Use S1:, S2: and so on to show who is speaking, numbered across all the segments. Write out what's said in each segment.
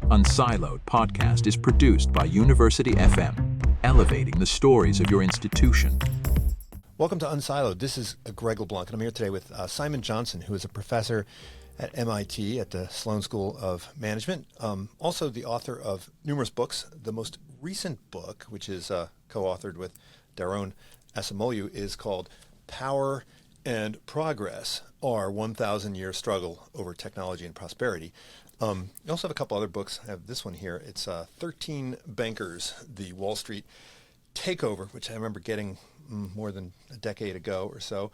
S1: Unsiloed podcast is produced by University FM, elevating the stories of your institution.
S2: Welcome to Unsiloed. This is Greg LeBlanc, and I'm here today with Simon Johnson, who is a professor at MIT at the Sloan School of Management, also the author of numerous books. The most recent book, which is co-authored with Daron Acemoglu, is called Power and Progress, Our 1,000-Year Struggle Over Technology and Prosperity. You also have a couple other books. I have this one here. It's 13 Bankers, the Wall Street Takeover, which I remember getting more than a decade ago or so.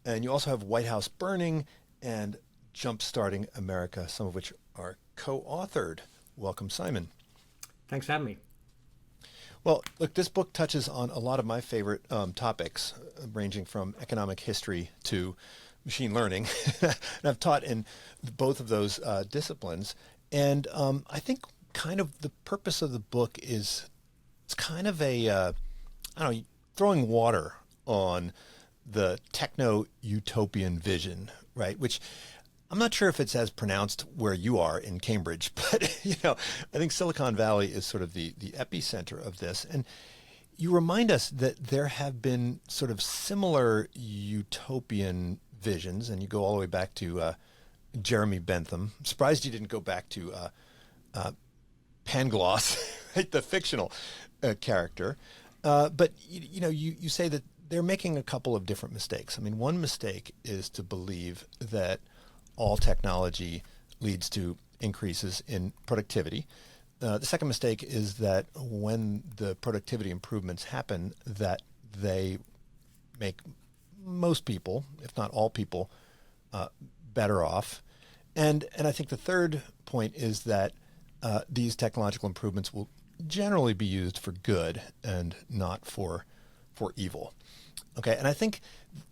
S2: And you also have White House Burning and Jump-Starting America, some of which are co-authored. Welcome, Simon.
S3: Thanks for having me.
S2: Well, look, this book touches on a lot of my favorite topics, ranging from economic history to machine learning. And I've taught in both of those disciplines. And I think kind of the purpose of the book is it's kind of a, throwing water on the techno-utopian vision, right? Which I'm not sure if it's as pronounced where you are in Cambridge, but I think Silicon Valley is sort of the epicenter of this. And you remind us that there have been sort of similar utopian visions, and you go all the way back to Jeremy Bentham. I'm surprised you didn't go back to Pangloss, right, the fictional character. But you say that they're making a couple of different mistakes. I mean, one mistake is to believe that all technology leads to increases in productivity. The second mistake is that when the productivity improvements happen, that they make most people, if not all people, better off. And I think the third point is that these technological improvements will generally be used for good and not for evil. Okay, and I think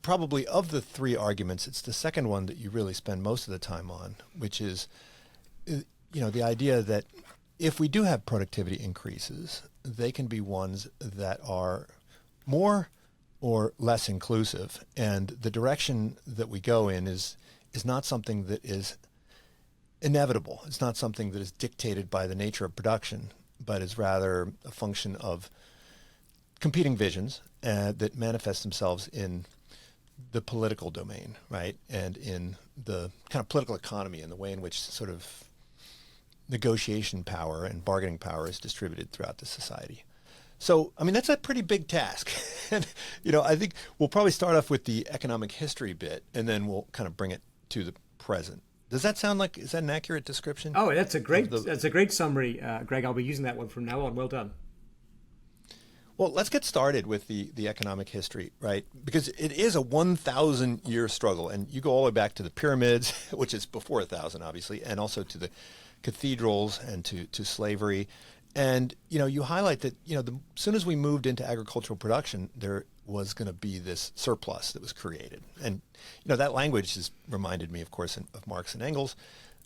S2: probably of the three arguments, it's the second one that you really spend most of the time on, which is, the idea that if we do have productivity increases, they can be ones that are more or less inclusive, and the direction that we go in is not something that is inevitable. It's not something that is dictated by the nature of production, but is rather a function of competing visions that manifest themselves in the political domain, right? And in the kind of political economy and the way in which sort of negotiation power and bargaining power is distributed throughout the society. So, I mean, that's a pretty big task. And, I think we'll probably start off with the economic history bit, and then we'll kind of bring it to the present. Does that sound like, is that an accurate description?
S3: Oh, that's a great summary, Greg. I'll be using that one from now on. Well done.
S2: Well, let's get started with the economic history, right? Because it is a 1,000-year struggle, and you go all the way back to the pyramids, which is before 1,000, obviously, and also to the cathedrals and to slavery. And, you highlight that, as soon as we moved into agricultural production, there was going to be this surplus that was created. And, that language has reminded me, of course, of Marx and Engels,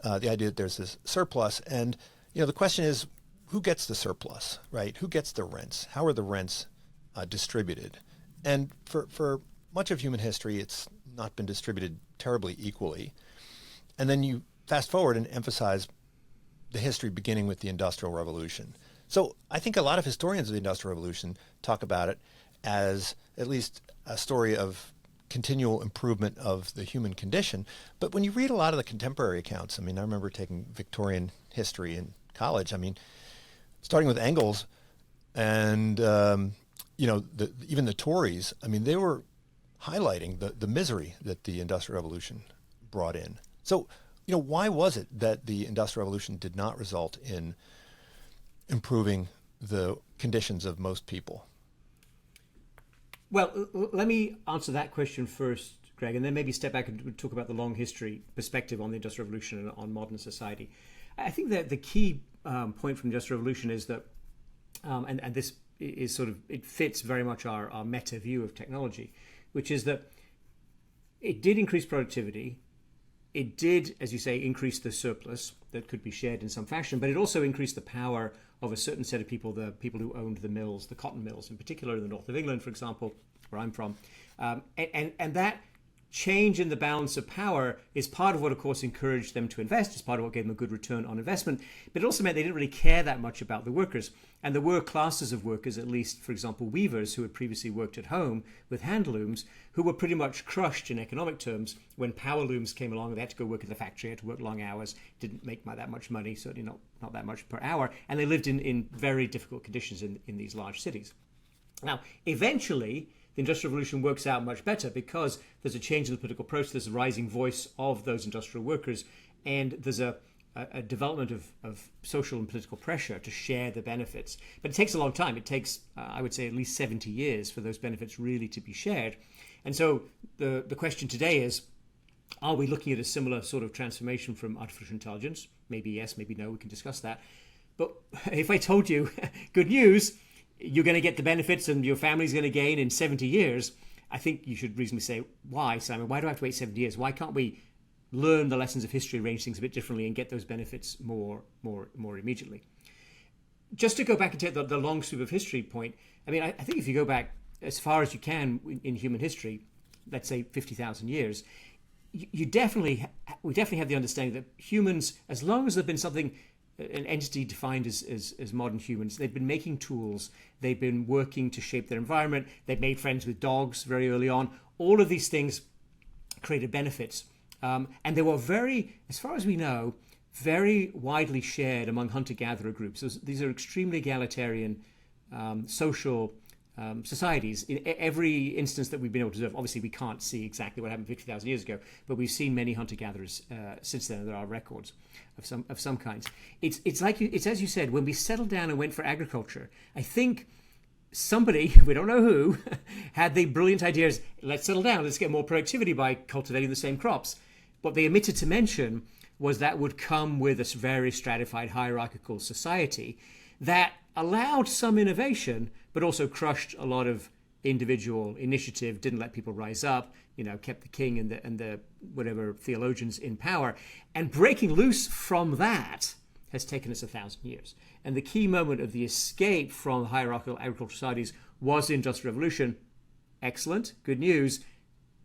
S2: the idea that there's this surplus. And, the question is, who gets the surplus, right? Who gets the rents? How are the rents distributed? And for much of human history, it's not been distributed terribly equally. And then you fast forward and emphasize the history beginning with the Industrial Revolution. So I think a lot of historians of the Industrial Revolution talk about it as at least a story of continual improvement of the human condition. But when you read a lot of the contemporary accounts, I mean, I remember taking Victorian history in college. I mean, starting with Engels and, even the Tories, I mean, they were highlighting the misery that the Industrial Revolution brought in. So, why was it that the Industrial Revolution did not result in improving the conditions of most people?
S3: Well, let me answer that question first, Greg, and then maybe step back and talk about the long history perspective on the Industrial Revolution and on modern society. I think that the key point from the Industrial Revolution is that, and this is sort of, it fits very much our meta view of technology, which is that it did increase productivity. It did, as you say, increase the surplus that could be shared in some fashion, but it also increased the power of a certain set of people, the people who owned the mills, the cotton mills in particular in the north of England, for example, where I'm from. And that change in the balance of power is part of what, of course, encouraged them to invest. It's part of what gave them a good return on investment. But it also meant they didn't really care that much about the workers. And there were classes of workers, at least, for example, weavers who had previously worked at home with hand looms, who were pretty much crushed in economic terms when power looms came along. They had to go work at the factory, had to work long hours, didn't make that much money, certainly not that much per hour. And they lived in very difficult conditions in these large cities. Now, eventually, the Industrial Revolution works out much better because there's a change in the political process, there's a rising voice of those industrial workers, and there's a development of social and political pressure to share the benefits. But it takes a long time. It takes, I would say, at least 70 years for those benefits really to be shared. And so the question today is, are we looking at a similar sort of transformation from artificial intelligence? Maybe yes, maybe no, we can discuss that. But if I told you, good news, you're going to get the benefits and your family's going to gain in 70 years, I think you should reasonably say, why, Simon? Why do I have to wait 70 years? Why can't we learn the lessons of history, arrange things a bit differently, and get those benefits more immediately? Just to go back and take the long sweep of history point, I mean, I think if you go back as far as you can in human history, let's say 50,000 years, we definitely have the understanding that humans, as long as there's been something, an entity defined as modern humans, they've been making tools, they've been working to shape their environment, they've made friends with dogs very early on. All of these things created benefits. And they were very, as far as we know, very widely shared among hunter-gatherer groups. These are extremely egalitarian social societies. In every instance that we've been able to observe, obviously we can't see exactly what happened 50,000 years ago, but we've seen many hunter-gatherers since then. There are records of some kinds. It's as you said, when we settled down and went for agriculture, I think somebody, we don't know who, had the brilliant ideas, let's settle down, let's get more productivity by cultivating the same crops. What they omitted to mention was that would come with a very stratified hierarchical society that allowed some innovation, but also crushed a lot of individual initiative, didn't let people rise up, kept the king and the whatever theologians in power. And breaking loose from that has taken us 1,000 years. And the key moment of the escape from hierarchical agricultural societies was the Industrial Revolution. Excellent, good news,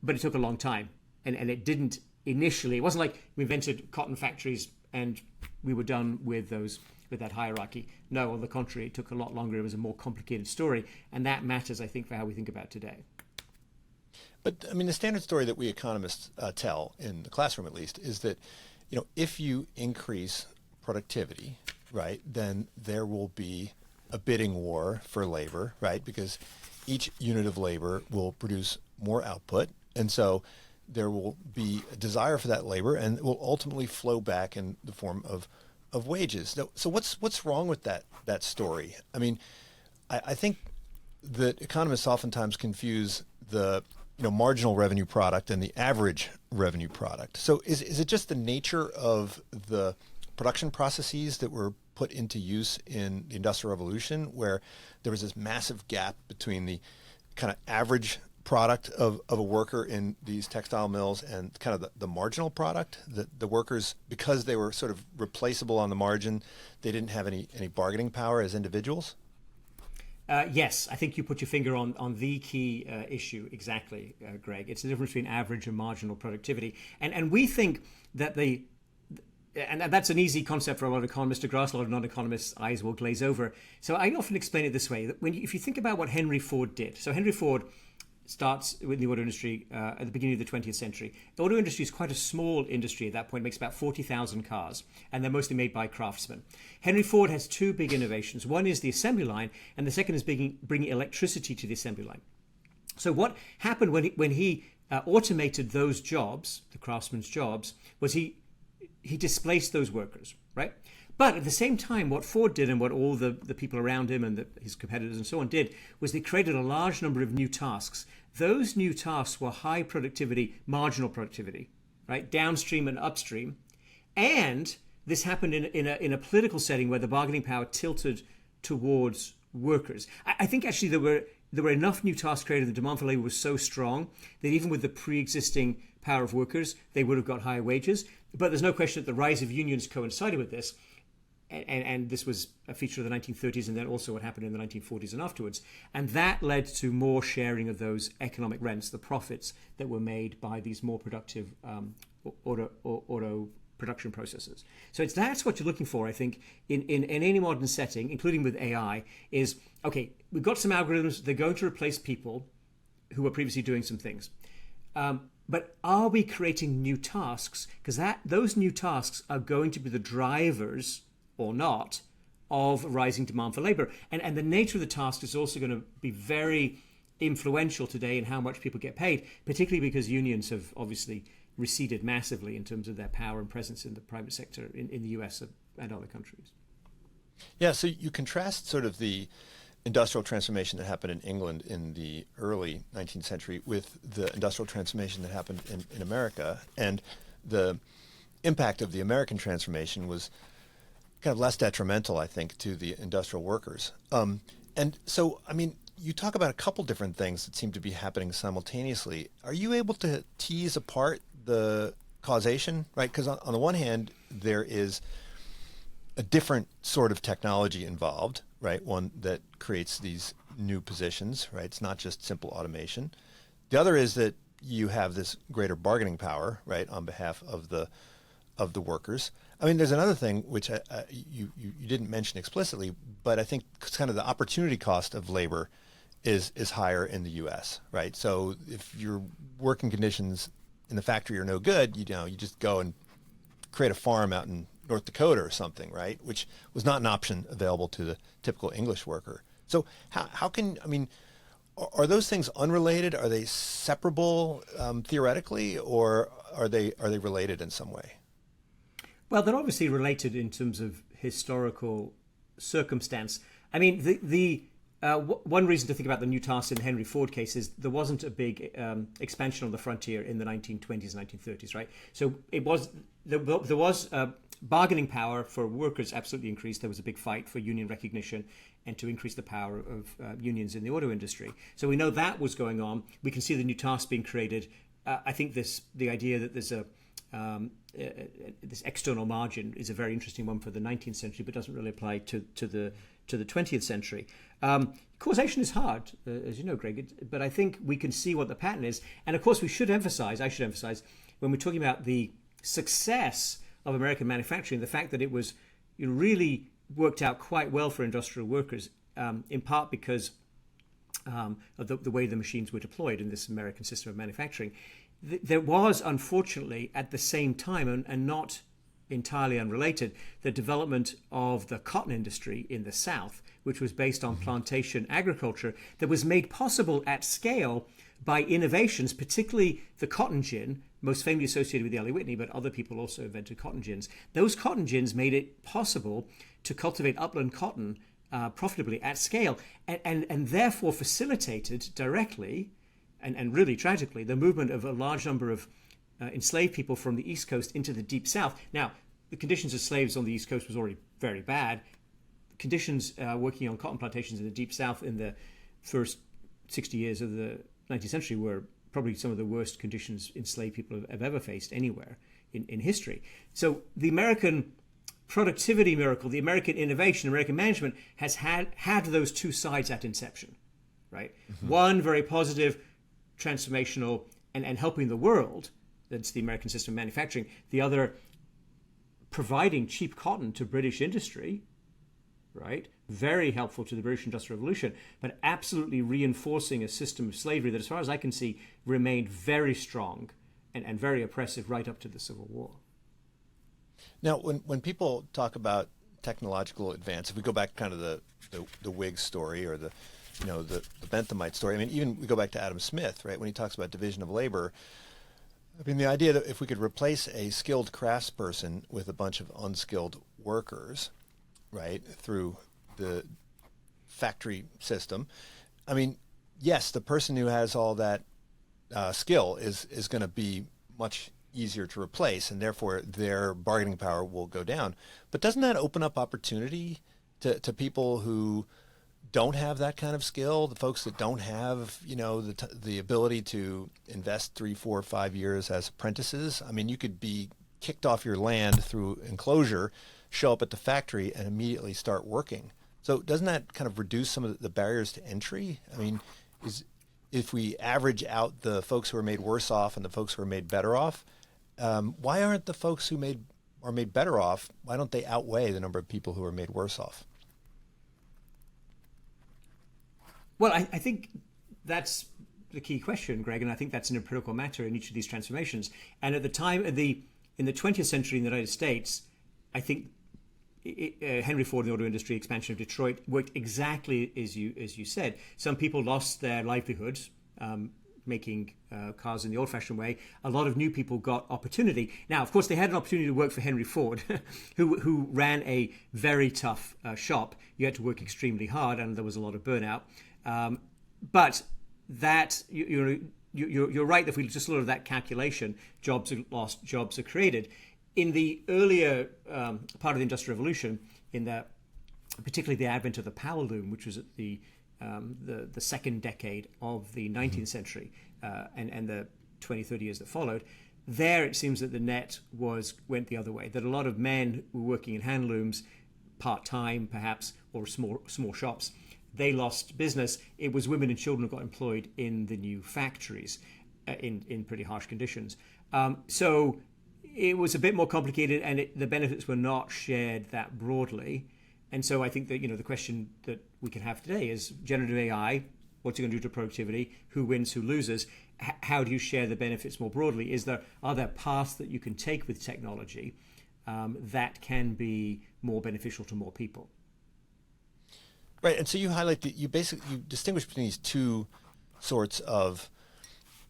S3: but it took a long time. And it didn't initially, it wasn't like we invented cotton factories and we were done with that hierarchy. No, on the contrary, it took a lot longer. It was a more complicated story. And that matters, I think, for how we think about today.
S2: But I mean, the standard story that we economists tell, in the classroom at least, is that, if you increase productivity, right, then there will be a bidding war for labor, right? Because each unit of labor will produce more output. And so there will be a desire for that labor, and it will ultimately flow back in the form of wages. So what's wrong with that story? I mean, I think that economists oftentimes confuse the marginal revenue product and the average revenue product. So is it just the nature of the production processes that were put into use in the Industrial Revolution, where there was this massive gap between the kind of average product of a worker in these textile mills and kind of the marginal product? The workers, because they were sort of replaceable on the margin, they didn't have any bargaining power as individuals?
S3: Yes, I think you put your finger on the key issue exactly, Greg. It's the difference between average and marginal productivity. And we think that and that's an easy concept for a lot of economists to grasp. A lot of non-economists' eyes will glaze over. So I often explain it this way. That if you think about what Henry Ford did. So Henry Ford starts with the auto industry at the beginning of the 20th century. The auto industry is quite a small industry at that point. It makes about 40,000 cars, and they're mostly made by craftsmen. Henry Ford has two big innovations. One is the assembly line, and the second is bringing electricity to the assembly line. So what happened when he automated those jobs, the craftsmen's jobs, was he displaced those workers, right? But at the same time, what Ford did and what all the people around him and his competitors and so on did was they created a large number of new tasks. Those new tasks were high productivity, marginal productivity, right? Downstream and upstream. And this happened in a political setting where the bargaining power tilted towards workers. I think actually there were enough new tasks created. The demand for labor was so strong that even with the pre-existing power of workers, they would have got higher wages. But there's no question that the rise of unions coincided with this. and this was a feature of the 1930s and then also what happened in the 1940s and afterwards. And that led to more sharing of those economic rents, the profits that were made by these more productive auto production processes. So that's what you're looking for, I think, in any modern setting, including with AI, is, okay, we've got some algorithms, they're going to replace people who were previously doing some things. But are we creating new tasks? Because those new tasks are going to be the drivers or not of rising demand for labor. And the nature of the task is also going to be very influential today in how much people get paid, particularly because unions have obviously receded massively in terms of their power and presence in the private sector in the US and other countries.
S2: Yeah, so you contrast sort of the industrial transformation that happened in England in the early 19th century with the industrial transformation that happened in America. And the impact of the American transformation was kind of less detrimental, I think, to the industrial workers. And so, I mean, you talk about a couple different things that seem to be happening simultaneously. Are you able to tease apart the causation, right? Because on the one hand, there is a different sort of technology involved, right? One that creates these new positions, right? It's not just simple automation. The other is that you have this greater bargaining power, right, on behalf of the workers. I mean, there's another thing which you didn't mention explicitly, but I think kind of the opportunity cost of labor is higher in the U.S., right? So if your working conditions in the factory are no good, you just go and create a farm out in North Dakota or something, right? Which was not an option available to the typical English worker. So how can, I mean, are those things unrelated? Are they separable theoretically, or are they related in some way?
S3: Well, they're obviously related in terms of historical circumstance. I mean, one reason to think about the new tasks in the Henry Ford case is there wasn't a big expansion on the frontier in the 1920s and 1930s, right? So there was bargaining power for workers absolutely increased. There was a big fight for union recognition and to increase the power of unions in the auto industry. So we know that was going on. We can see the new tasks being created. I think the idea that there's this external margin is a very interesting one for the 19th century, but doesn't really apply to the 20th century. Causation is hard, as you know, Greg, but I think we can see what the pattern is. And of course, I should emphasize, when we're talking about the success of American manufacturing, the fact that it was really worked out quite well for industrial workers, in part because of the way the machines were deployed in this American system of manufacturing. There was, unfortunately, at the same time, and not entirely unrelated, the development of the cotton industry in the South, which was based on plantation agriculture that was made possible at scale by innovations, particularly the cotton gin, most famously associated with Eli Whitney, but other people also invented cotton gins. Those cotton gins made it possible to cultivate upland cotton profitably at scale, and therefore facilitated directly and really tragically the movement of a large number of enslaved people from the East Coast into the Deep South. Now, the conditions of slaves on the East Coast was already very bad. Conditions working on cotton plantations in the Deep South in the first 60 years of the 19th century were probably some of the worst conditions enslaved people have ever faced anywhere in history. So the American productivity miracle, the American innovation, American management has had those two sides at inception, right? Mm-hmm. One, very positive, transformational, and helping the world. That's the American system of manufacturing. The other, providing cheap cotton to British industry, right? Very helpful to the British Industrial Revolution, but absolutely reinforcing a system of slavery that, as far as I can see, remained very strong and very oppressive right up to the Civil War.
S2: Now, when people talk about technological advance, if we go back kind of the Whig story or the Benthamite story, I mean, even we go back to Adam Smith, right? When he talks about division of labor, I mean, the idea that if we could replace a skilled craftsperson with a bunch of unskilled workers, right, through the factory system, I mean, yes, the person who has all that skill is going to be much easier to replace, and therefore their bargaining power will go down. But doesn't that open up opportunity to people who don't have that kind of skill, the folks that don't have, the ability to invest 3, 4, 5 years as apprentices? I mean, you could be kicked off your land through enclosure, show up at the factory and immediately start working. So doesn't that kind of reduce some of the barriers to entry? I mean, if we average out the folks who are made worse off and the folks who are made better off, why aren't the folks who are made better off, why don't they outweigh the number of people who are made worse off?
S3: Well, I think that's the key question, Greg, and I think that's an empirical matter in each of these transformations. And at the time, in the 20th century in the United States, I think Henry Ford and the auto industry expansion of Detroit worked exactly as you said. Some people lost their livelihoods making cars in the old-fashioned way. A lot of new people got opportunity. Now, of course, they had an opportunity to work for Henry Ford, who ran a very tough shop. You had to work extremely hard, and there was a lot of burnout. But that you're right. If we just look at that calculation, jobs are lost, jobs are created. In the earlier part of the Industrial Revolution, particularly the advent of the power loom, which was at the second decade of the 19th century and the 20, 30 years that followed, there it seems that the net went the other way, that a lot of men were working in hand looms part-time perhaps, or small shops. They lost business. It was women and children who got employed in the new factories in pretty harsh conditions. So it was a bit more complicated, and the benefits were not shared that broadly. And so I think that the question that we can have today is generative AI. What's it going to do to productivity? Who wins? Who loses? How do you share the benefits more broadly? Are there paths that you can take with technology that can be more beneficial to more people?
S2: Right, and so you highlight that you distinguish between these two sorts of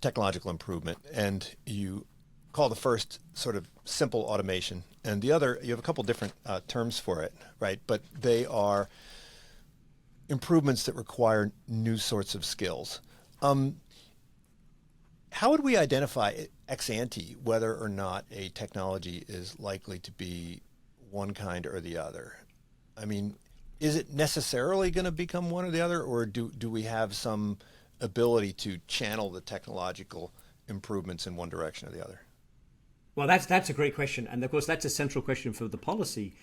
S2: technological improvement, and you call the first sort of simple automation, and the other, you have a couple different terms for it, right? But they are improvements that require new sorts of skills. How would we identify ex ante whether or not a technology is likely to be one kind or the other? I mean, is it necessarily going to become one or the other, or do we have some ability to channel the technological improvements in one direction or the other?
S3: Well, that's a great question, and of course that's a central question for the policy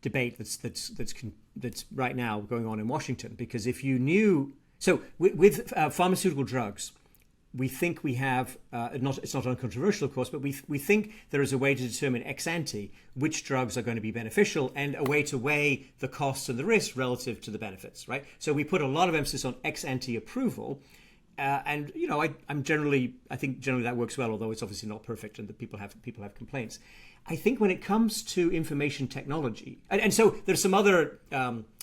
S3: debate that's right now going on in Washington. Because if you knew, so with pharmaceutical drugs, we think we have it's not uncontroversial, of course, but we think there is a way to determine ex ante which drugs are going to be beneficial, and a way to weigh the costs and the risks relative to the benefits, right? So we put a lot of emphasis on ex ante approval. And I think generally that works well, although it's obviously not perfect, and that people have complaints. I think when it comes to information technology, and so there's some other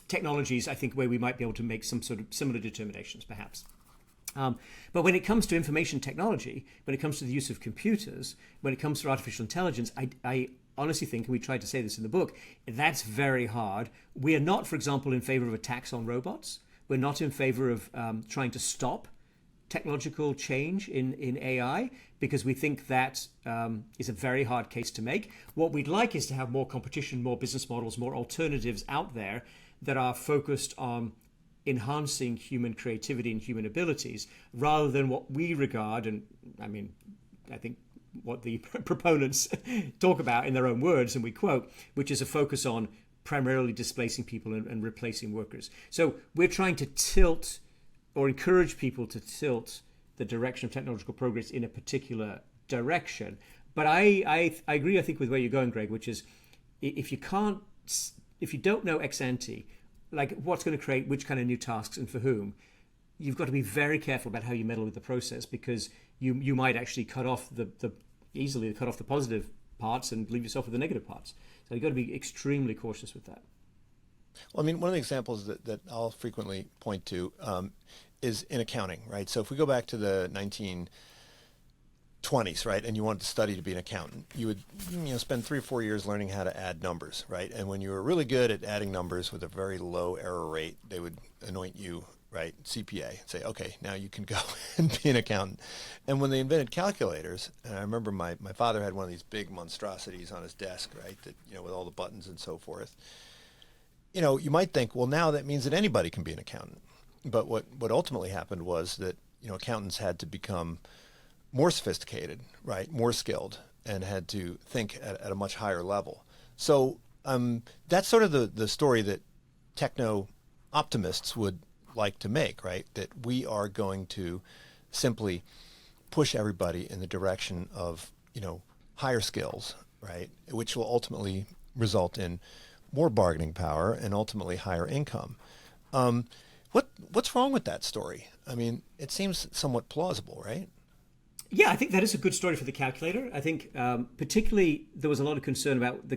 S3: technologies, I think, where we might be able to make some sort of similar determinations, perhaps. But when it comes to information technology, when it comes to the use of computers, when it comes to artificial intelligence, I honestly think, and we tried to say this in the book, that's very hard. We are not, for example, in favor of a tax on robots. We're not in favor of trying to stop technological change in AI, because we think that is a very hard case to make. What we'd like is to have more competition, more business models, more alternatives out there that are focused on enhancing human creativity and human abilities, rather than what we regard, and I think what the proponents talk about in their own words, and we quote, which is a focus on primarily displacing people and replacing workers. So we're trying to tilt or encourage people to tilt the direction of technological progress in a particular direction. But I agree, I think, with where you're going, Greg, which is if you don't know ex ante, like what's going to create which kind of new tasks and for whom, you've got to be very careful about how you meddle with the process, because you might actually easily cut off the positive parts and leave yourself with the negative parts. So you've got to be extremely cautious with that.
S2: Well, one of the examples that I'll frequently point to is in accounting, right? So if we go back to the 1920s, right, and you wanted to study to be an accountant, you would spend 3 or 4 years learning how to add numbers, right? And when you were really good at adding numbers with a very low error rate, they would anoint you, right, CPA, and say, okay, now you can go and be an accountant. And when they invented calculators, and I remember my father had one of these big monstrosities on his desk, right, that with all the buttons and so forth. You might think, well, now that means that anybody can be an accountant. But what ultimately happened was that, accountants had to become more sophisticated, right, more skilled, and had to think at a much higher level. So that's sort of the story that techno optimists would like to make, right? That we are going to simply push everybody in the direction of, higher skills, right? Which will ultimately result in more bargaining power and ultimately higher income. What's wrong with that story? I mean, it seems somewhat plausible, right?
S3: Yeah, I think that is a good story for the calculator. I think particularly there was a lot of concern about at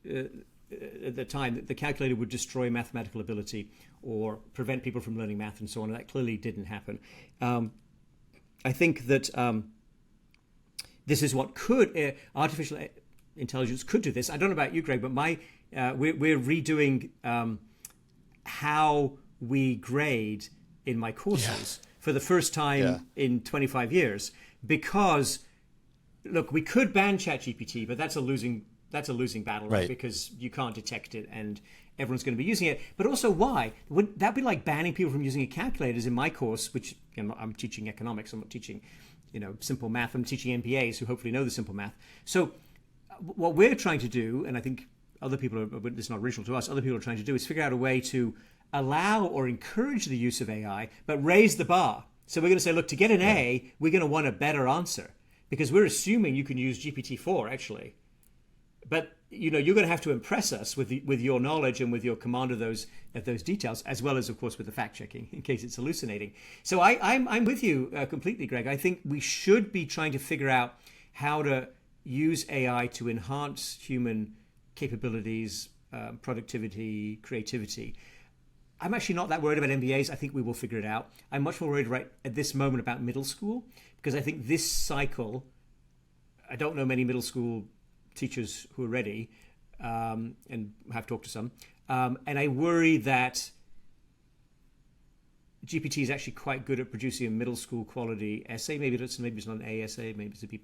S3: the time that the calculator would destroy mathematical ability or prevent people from learning math and so on. And that clearly didn't happen. I think that this is what artificial intelligence could do this. I don't know about you, Greg, but we're redoing how we grade in my courses for the first time in 25 years because, look, we could ban ChatGPT, but that's a losing battle, right? Because you can't detect it and everyone's going to be using it. But also, why? Would that be like banning people from using calculators in my course, which I'm teaching economics, I'm not teaching simple math, I'm teaching MBAs who hopefully know the simple math. So what we're trying to do, and I think other people but this is not original to us, other people are trying to do is figure out a way to allow or encourage the use of AI, but raise the bar. So we're going to say, look, to get an A, we're going to want a better answer because we're assuming you can use GPT-4 actually. But you're going to have to impress us with your knowledge and with your command of those details, as well as, of course, with the fact checking in case it's hallucinating. So I'm with you completely, Greg. I think we should be trying to figure out how to use AI to enhance human capabilities, productivity, creativity. I'm actually not that worried about MBAs. I think we will figure it out. I'm much more worried right at this moment about middle school because I think this cycle, I don't know many middle school teachers who are ready and have talked to some. And I worry that GPT is actually quite good at producing a middle school quality essay. Maybe it's not an A essay, maybe it's a B+.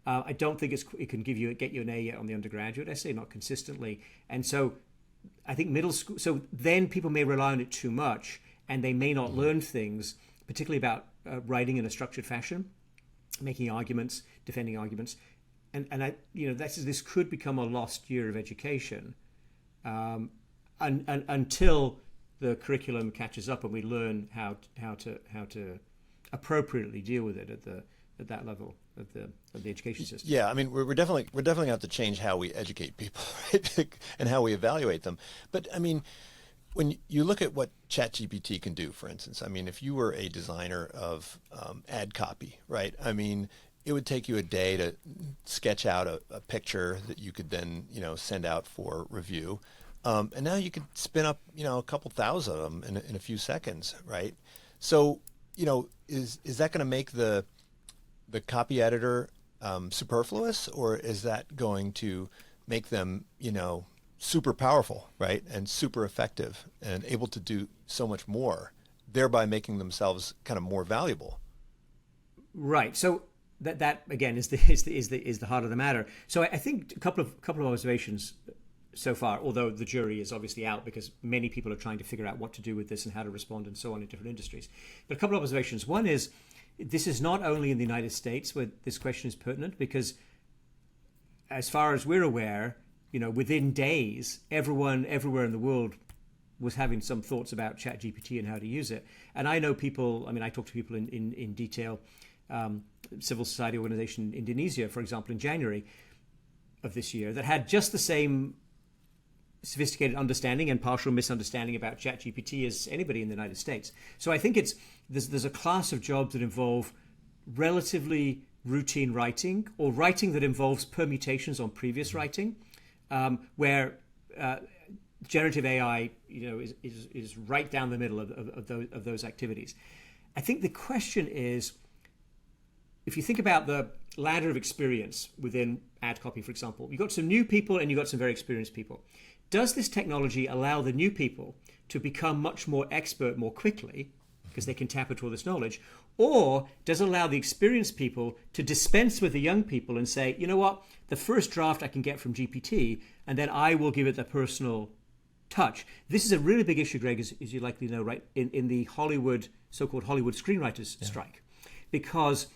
S3: I don't think it can get you an A yet on the undergraduate essay, not consistently. And so I think middle school, so then people may rely on it too much and they may not learn things, particularly about writing in a structured fashion, making arguments, defending arguments. And this could become a lost year of education until the curriculum catches up and we learn how to appropriately deal with it at that level of the education system.
S2: Yeah, I mean, we're definitely going to have to change how we educate people, right? And how we evaluate them. But I mean, when you look at what ChatGPT can do, for instance, I mean, if you were a designer of ad copy, right? I mean, it would take you a day to sketch out a picture that you could then, send out for review. And now you could spin up, a couple thousand of them in a few seconds, right? So, is that going to make the copy editor superfluous, or is that going to make them, super powerful, right? And super effective and able to do so much more, thereby making themselves kind of more valuable?
S3: Right. So that again is the heart of the matter. So I think a couple of observations so far, although the jury is obviously out because many people are trying to figure out what to do with this and how to respond and so on in different industries. But a couple of observations. One is this is not only in the United States where this question is pertinent, because as far as we're aware, within days, everyone everywhere in the world was having some thoughts about ChatGPT and how to use it. And I know people, I talk to people in detail, civil society organization in Indonesia, for example, in January of this year, that had just the same sophisticated understanding and partial misunderstanding about ChatGPT as anybody in the United States. So I think there's a class of jobs that involve relatively routine writing or writing that involves permutations on previous writing, where generative AI is right down the middle of those activities. I think the question is, if you think about the ladder of experience within ad copy, for example, you've got some new people and you've got some very experienced people. Does this technology allow the new people to become much more expert more quickly because they can tap into all this knowledge? Or does it allow the experienced people to dispense with the young people and say, you know what, the first draft I can get from GPT and then I will give it the personal touch? This is a really big issue, Greg, as you likely know, right, in the so-called Hollywood screenwriters strike. Because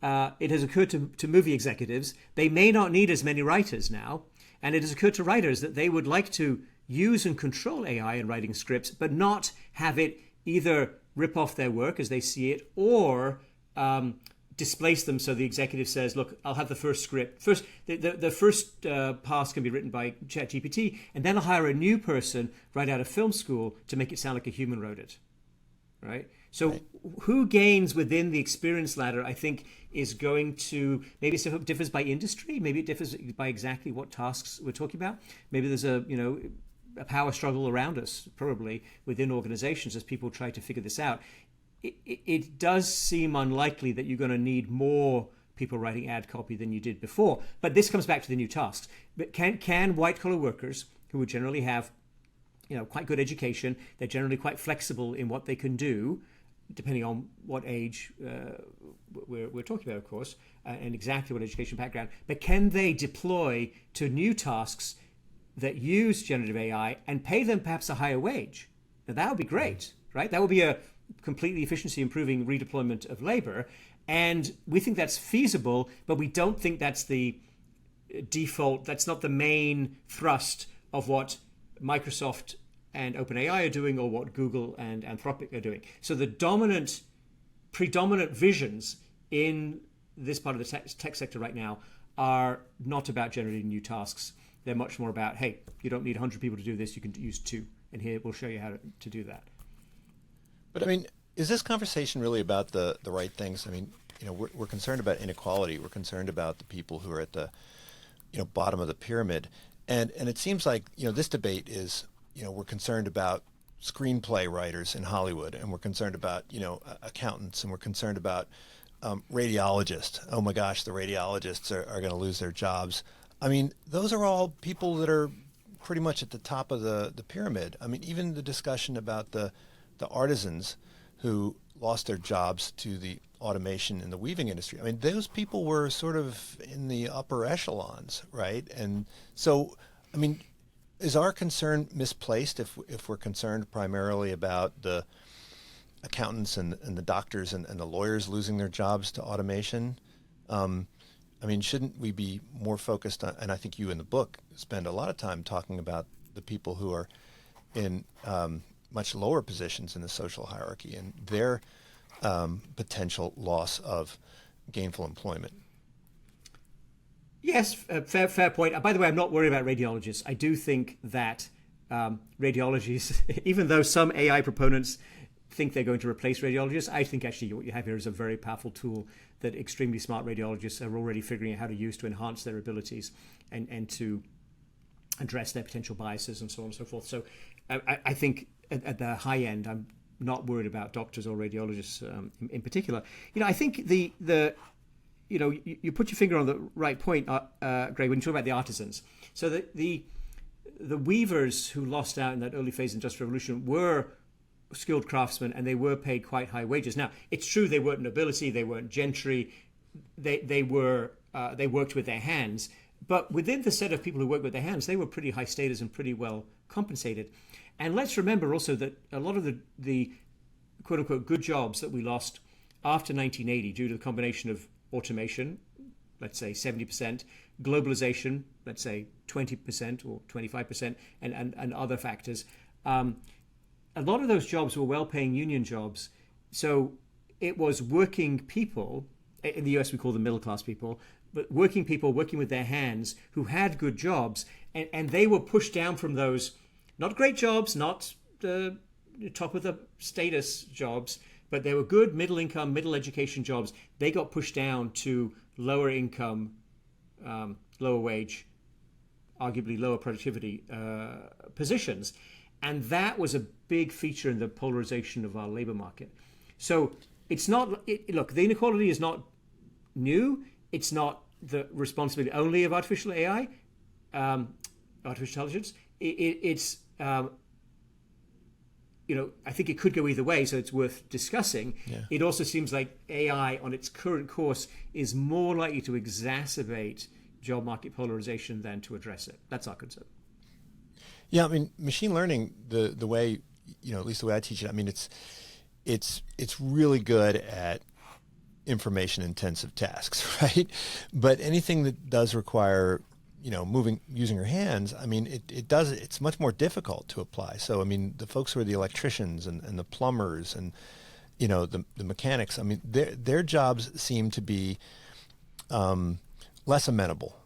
S3: it has occurred to movie executives, they may not need as many writers now. And it has occurred to writers that they would like to use and control AI in writing scripts, but not have it either rip off their work as they see it, or displace them. So the executive says, look, I'll have the first script. The first pass can be written by ChatGPT, and then I'll hire a new person right out of film school to make it sound like a human wrote it. Right? So who gains within the experience ladder, I think, is going to, maybe it differs by industry, maybe it differs by exactly what tasks we're talking about. Maybe there's a power struggle around us, probably within organizations, as people try to figure this out. It does seem unlikely that you're going to need more people writing ad copy than you did before. But this comes back to the new tasks. But can white collar workers, who would generally have quite good education, they're generally quite flexible in what they can do, depending on what age we're talking about, of course, and exactly what education background, but can they deploy to new tasks that use generative AI and pay them perhaps a higher wage? Now, that would be great, right? That would be a completely efficiency improving redeployment of labor. And we think that's feasible, but we don't think that's the default, that's not the main thrust of what Microsoft and OpenAI are doing, or what Google and Anthropic are doing. So the predominant visions in this part of the tech sector right now are not about generating new tasks. They're much more about, hey, you don't need 100 people to do this, you can use 2. And here we'll show you how to do that.
S2: But I mean, is this conversation really about the right things? I mean, we're concerned about inequality. We're concerned about the people who are at the bottom of the pyramid. And it seems like, this debate is, we're concerned about screenplay writers in Hollywood, and we're concerned about, accountants, and we're concerned about radiologists. Oh my gosh, the radiologists are going to lose their jobs. I mean, those are all people that are pretty much at the top of the pyramid. I mean, even the discussion about the artisans who lost their jobs to the automation in the weaving industry. I mean, those people were sort of in the upper echelons, right? And so, I mean, is our concern misplaced if we're concerned primarily about the accountants and the doctors and the lawyers losing their jobs to automation? I mean, shouldn't we be more focused on, and I think you in the book spend a lot of time talking about the people who are in much lower positions in the social hierarchy and their potential loss of gainful employment.
S3: Yes, fair point. By the way, I'm not worried about radiologists. I do think that radiologists, even though some AI proponents think they're going to replace radiologists, I think actually what you have here is a very powerful tool that extremely smart radiologists are already figuring out how to use to enhance their abilities and to address their potential biases and so on and so forth. So I think at the high end, I'm not worried about doctors or radiologists in particular. I think you put your finger on the right point, Greg, when you talk about the artisans. So the weavers who lost out in that early phase of the Industrial Revolution were skilled craftsmen, and they were paid quite high wages. Now, it's true they weren't nobility, they weren't gentry, they worked with their hands. But within the set of people who worked with their hands, they were pretty high status and pretty well compensated. And let's remember also that a lot of the quote-unquote good jobs that we lost after 1980 due to the combination of automation, let's say 70%, globalization, let's say 20% or 25%, and other factors, a lot of those jobs were well-paying union jobs. So it was working people, in the US we call them middle-class people, but working people working with their hands who had good jobs, and they were pushed down from those not great jobs, not the top of the status jobs, but they were good middle income, middle education jobs. They got pushed down to lower income, lower wage, arguably lower productivity positions. And that was a big feature in the polarization of our labor market. So it's not, look, the inequality is not new. It's not the responsibility only of artificial AI, artificial intelligence. It's I think it could go either way, so it's worth discussing. Yeah. It also seems like AI on its current course is more likely to exacerbate job market polarization than to address it. That's our concern.
S2: Yeah, I mean, machine learning, the way, at least the way I teach it, I mean, it's really good at information intensive tasks, right? But anything that does require, using your hands, I mean, it's much more difficult to apply. So, I mean, the folks who are the electricians and the plumbers and, the mechanics, I mean, their jobs seem to be less amenable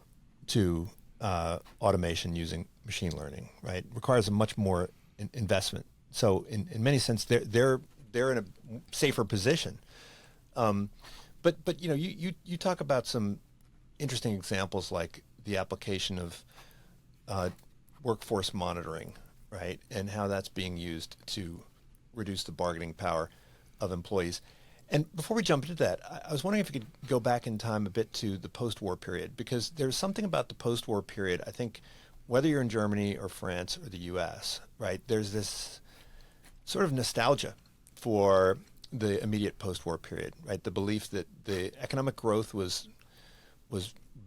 S2: to automation using machine learning, right? Requires a much more investment. So in many sense, they're in a safer position. But you talk about some interesting examples like the application of workforce monitoring, right, and how that's being used to reduce the bargaining power of employees. And before we jump into that, I was wondering if you could go back in time a bit to the post-war period, because there's something about the post-war period, I think, whether you're in Germany or France or the U.S., right, there's this sort of nostalgia for the immediate post-war period, right? The belief that the economic growth was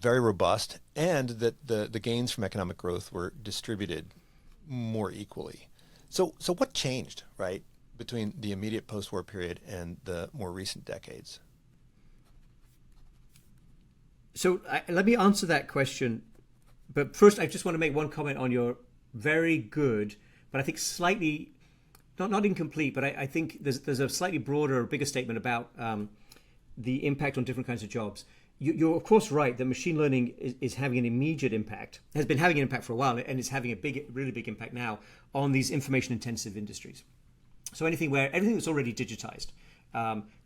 S2: very robust and that the gains from economic growth were distributed more equally. So what changed, right, between the immediate post-war period and the more recent decades?
S3: So let me answer that question. But first, I just want to make one comment on your very good, but I think slightly, not incomplete, but I think there's a slightly broader, bigger statement about the impact on different kinds of jobs. You're of course right that machine learning is having an immediate impact, has been having an impact for a while, and is having a really big impact now on these information-intensive industries. So anything that's already digitized,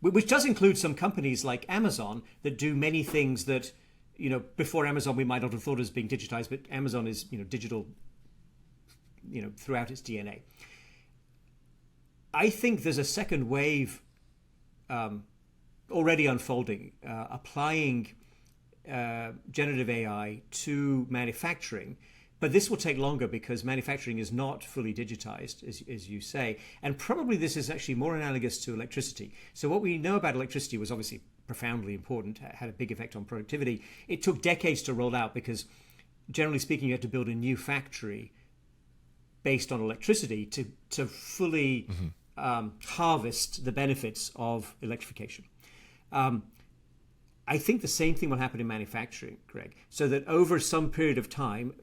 S3: which does include some companies like Amazon that do many things that, before Amazon we might not have thought as being digitized, but Amazon is, digital, throughout its DNA. I think there's a second wave already unfolding, applying generative AI to manufacturing. But this will take longer because manufacturing is not fully digitized, as you say. And probably this is actually more analogous to electricity. So what we know about electricity was obviously profoundly important, had a big effect on productivity. It took decades to roll out because, generally speaking, you had to build a new factory based on electricity to fully harvest the benefits of electrification. I think the same thing will happen in manufacturing, Greg. So that over some period of time,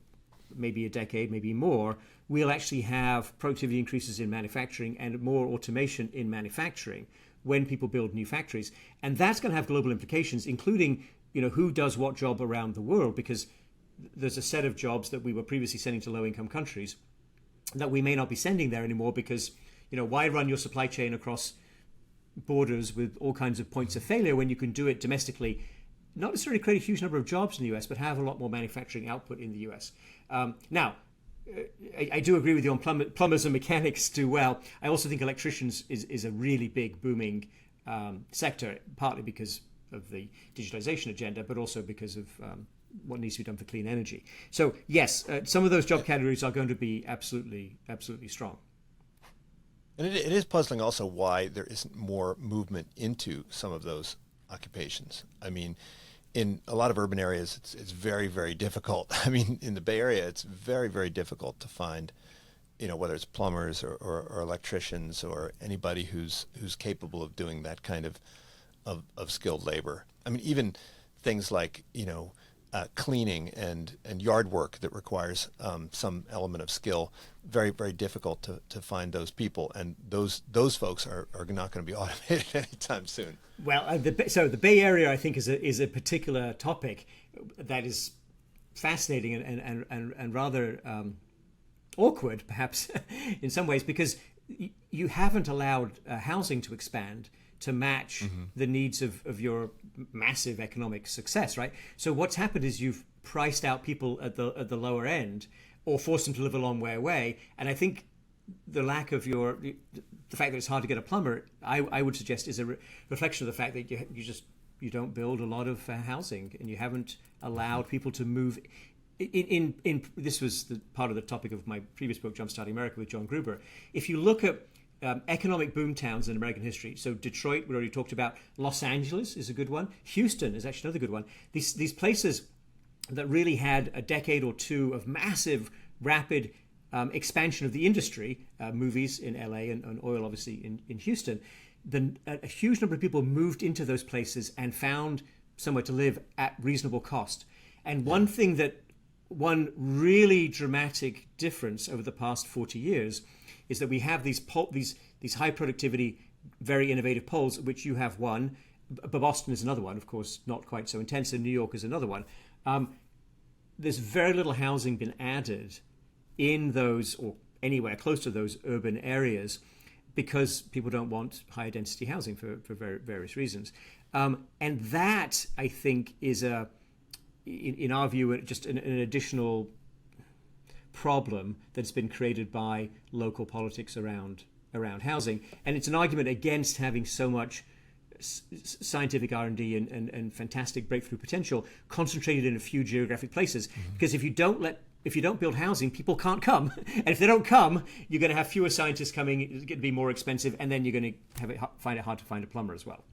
S3: maybe a decade, maybe more, we'll actually have productivity increases in manufacturing and more automation in manufacturing when people build new factories. And that's going to have global implications, including, who does what job around the world, because there's a set of jobs that we were previously sending to low-income countries that we may not be sending there anymore because, why run your supply chain across borders with all kinds of points of failure when you can do it domestically, not necessarily create a huge number of jobs in the US, but have a lot more manufacturing output in the US. Now, I do agree with you on plumbers and mechanics do well. I also think electricians is a really big booming sector, partly because of the digitalization agenda, but also because of what needs to be done for clean energy. So yes, some of those job categories are going to be absolutely strong.
S2: And it is puzzling also why there isn't more movement into some of those occupations. I mean, in a lot of urban areas, it's very, very difficult. I mean, in the Bay Area, it's very, very difficult to find, whether it's plumbers or electricians or anybody who's capable of doing that kind of skilled labor. I mean, even things like, cleaning and yard work that requires some element of skill, very, very difficult to find those people. And those folks are not going to be automated anytime soon.
S3: Well, so the Bay Area, I think, is a particular topic that is fascinating and rather awkward, perhaps, in some ways, because you haven't allowed housing to expand to match the needs of your massive economic success, right? So what's happened is you've priced out people at the lower end or forced them to live a long way away. And I think the lack of the fact that it's hard to get a plumber, I would suggest is a reflection of the fact that you don't build a lot of housing and you haven't allowed people to move. In this was the part of the topic of my previous book, Jumpstarting America, with John Gruber. If you look at economic boom towns in American history, so Detroit, we already talked about. Los Angeles is a good one. Houston is actually another good one. These places that really had a decade or two of massive, rapid expansion of the industry, movies in LA and oil obviously in Houston, a huge number of people moved into those places and found somewhere to live at reasonable cost. And one thing that one really dramatic difference over the past 40 years is that we have these high productivity, very innovative poles, which you have one, but Boston is another one, of course, not quite so intense, and New York is another one. There's very little housing been added in those, or anywhere close to those urban areas, because people don't want higher density housing for various reasons. And that, I think, is in our view, just an additional problem that's been created by local politics around housing. And it's an argument against having so much scientific R&D and fantastic breakthrough potential concentrated in a few geographic places. Because if you don't build housing, people can't come. And if they don't come, you're going to have fewer scientists coming, it's going to be more expensive, and then you're going to find it hard to find a plumber as well.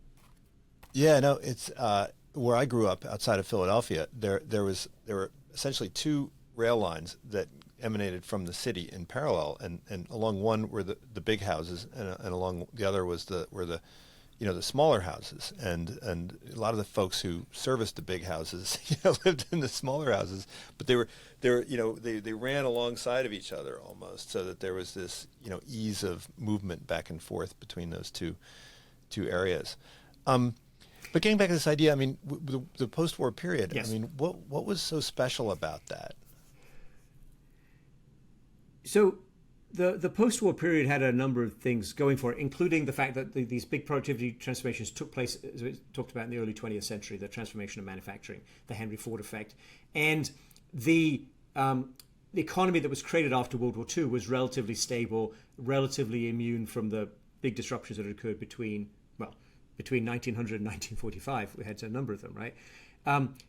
S2: Yeah, no, it's where I grew up outside of Philadelphia. There were essentially two rail lines that emanated from the city in parallel, and along one were the big houses, and along the other was the smaller houses, and a lot of the folks who serviced the big houses lived in the smaller houses, but they ran alongside of each other almost, so that there was this ease of movement back and forth between those two areas. But getting back to this idea, I mean, the post-war period.
S3: Yes.
S2: I mean, what was so special about that?
S3: So the post-war period had a number of things going for it, including the fact that these big productivity transformations took place, as we talked about, in the early 20th century, the transformation of manufacturing, the Henry Ford effect. And the economy that was created after World War II was relatively stable, relatively immune from the big disruptions that had occurred between 1900 and 1945. We had a number of them, right?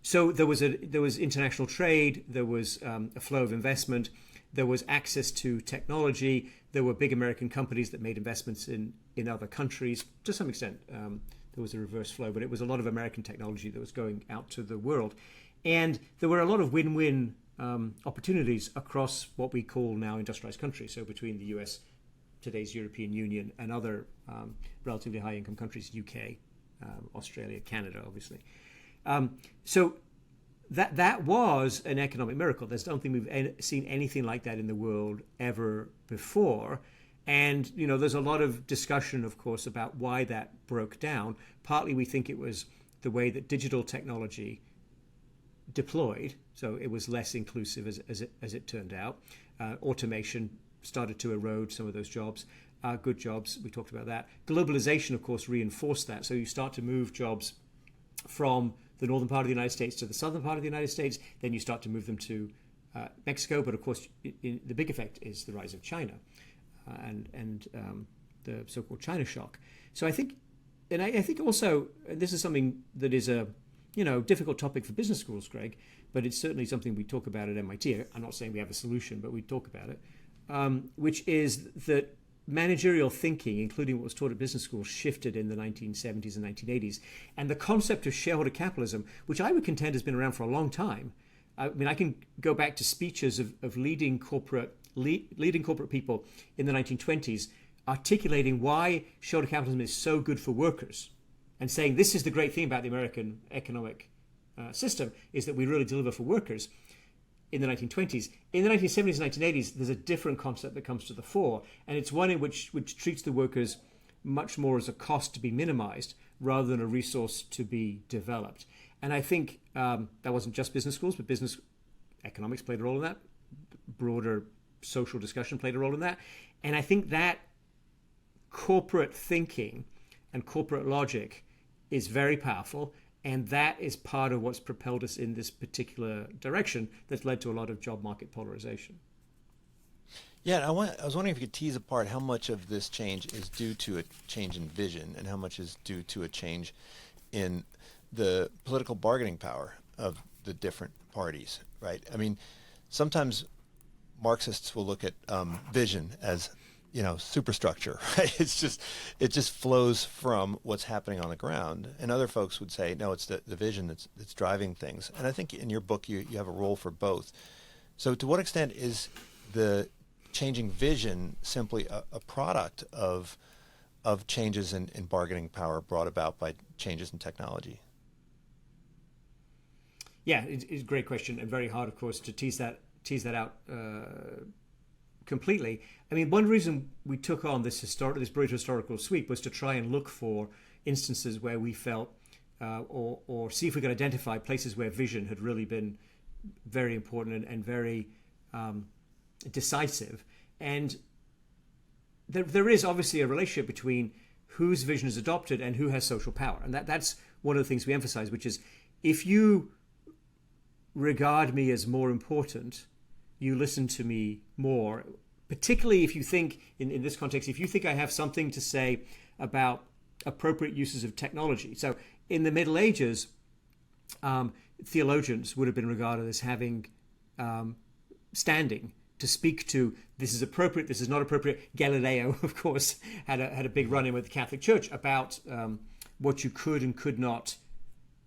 S3: So there was international trade, there was a flow of investment, there was access to technology, there were big American companies that made investments in other countries. To some extent, there was a reverse flow, but it was a lot of American technology that was going out to the world. And there were a lot of win-win opportunities across what we call now industrialized countries, so between the US, today's European Union, and other relatively high-income countries, UK, Australia, Canada, obviously. So that was an economic miracle. I don't think we've seen anything like that in the world ever before. And, there's a lot of discussion, of course, about why that broke down. Partly we think it was the way that digital technology deployed, so it was less inclusive as it turned out. Automation started to erode some of those jobs, good jobs, we talked about that. Globalization, of course, reinforced that. So you start to move jobs from the northern part of the United States to the southern part of the United States, then you start to move them to Mexico. But of course, the big effect is the rise of China and the so-called China shock. So I think also, and this is something that is a difficult topic for business schools, Greg, but it's certainly something we talk about at MIT. I'm not saying we have a solution, but we talk about it, which is that managerial thinking, including what was taught at business schools, shifted in the 1970s and 1980s. And the concept of shareholder capitalism, which I would contend has been around for a long time. I mean, I can go back to speeches of leading corporate people in the 1920s articulating why shareholder capitalism is so good for workers and saying this is the great thing about the American economic system, is that we really deliver for workers. In the 1920s. In the 1970s and 1980s, there's a different concept that comes to the fore, and it's one in which treats the workers much more as a cost to be minimized rather than a resource to be developed. And I think that wasn't just business schools, but business economics played a role in that. Broader social discussion played a role in that. And I think that corporate thinking and corporate logic is very powerful. And that is part of what's propelled us in this particular direction that's led to a lot of job market polarization.
S2: Yeah, I was wondering if you could tease apart how much of this change is due to a change in vision and how much is due to a change in the political bargaining power of the different parties, right? I mean, sometimes Marxists will look at vision as superstructure, right? It just flows from what's happening on the ground. And other folks would say, no, it's the vision that's driving things. And I think in your book, you have a role for both. So to what extent is the changing vision simply a product of changes in bargaining power brought about by changes in technology?
S3: Yeah, it's a great question and very hard, of course, to tease that out completely. I mean, one reason we took on this brief historical sweep was to try and look for instances where we felt, or see if we could identify places where vision had really been very important and very decisive. And there is obviously a relationship between whose vision is adopted and who has social power. And that's one of the things we emphasize, which is if you regard me as more important, you listen to me more, particularly if you think, in this context, if you think I have something to say about appropriate uses of technology. So in the Middle Ages, theologians would have been regarded as having standing to speak to this is appropriate, this is not appropriate. Galileo, of course, had a big run-in with the Catholic Church about what you could and could not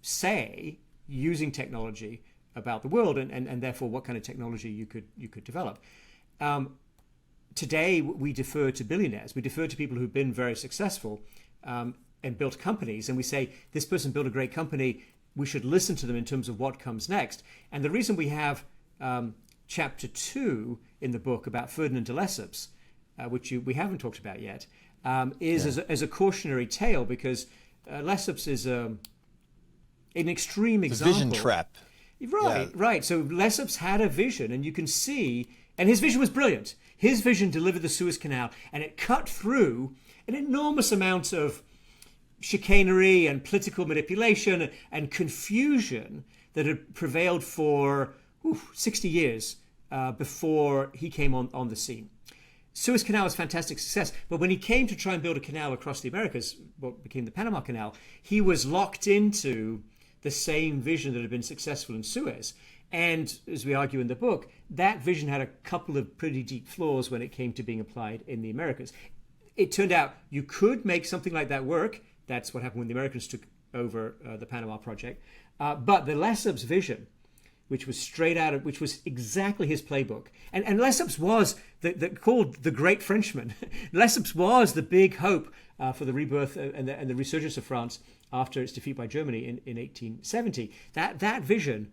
S3: say using technology about the world, and therefore what kind of technology you could develop. Today, we defer to billionaires. We defer to people who've been very successful and built companies, and we say, this person built a great company, we should listen to them in terms of what comes next. And the reason we have chapter 2 in the book about Ferdinand de Lesseps, which we haven't talked about yet, is as a cautionary tale, because Lesseps is an extreme example.
S2: Vision trap.
S3: Right. So Lesseps had a vision, and you can see, and his vision was brilliant. His vision delivered the Suez Canal, and it cut through an enormous amount of chicanery and political manipulation and confusion that had prevailed for 60 years before he came on the scene. Suez Canal was a fantastic success, but when he came to try and build a canal across the Americas, what became the Panama Canal, he was locked into the same vision that had been successful in Suez. And as we argue in the book, that vision had a couple of pretty deep flaws when it came to being applied in the Americas. It turned out you could make something like that work. That's what happened when the Americans took over the Panama Project. But the Lesseps vision, which was which was exactly his playbook. And Lesseps was called the Great Frenchman. Lesseps was the big hope for the rebirth and the resurgence of France after its defeat by Germany in 1870. That vision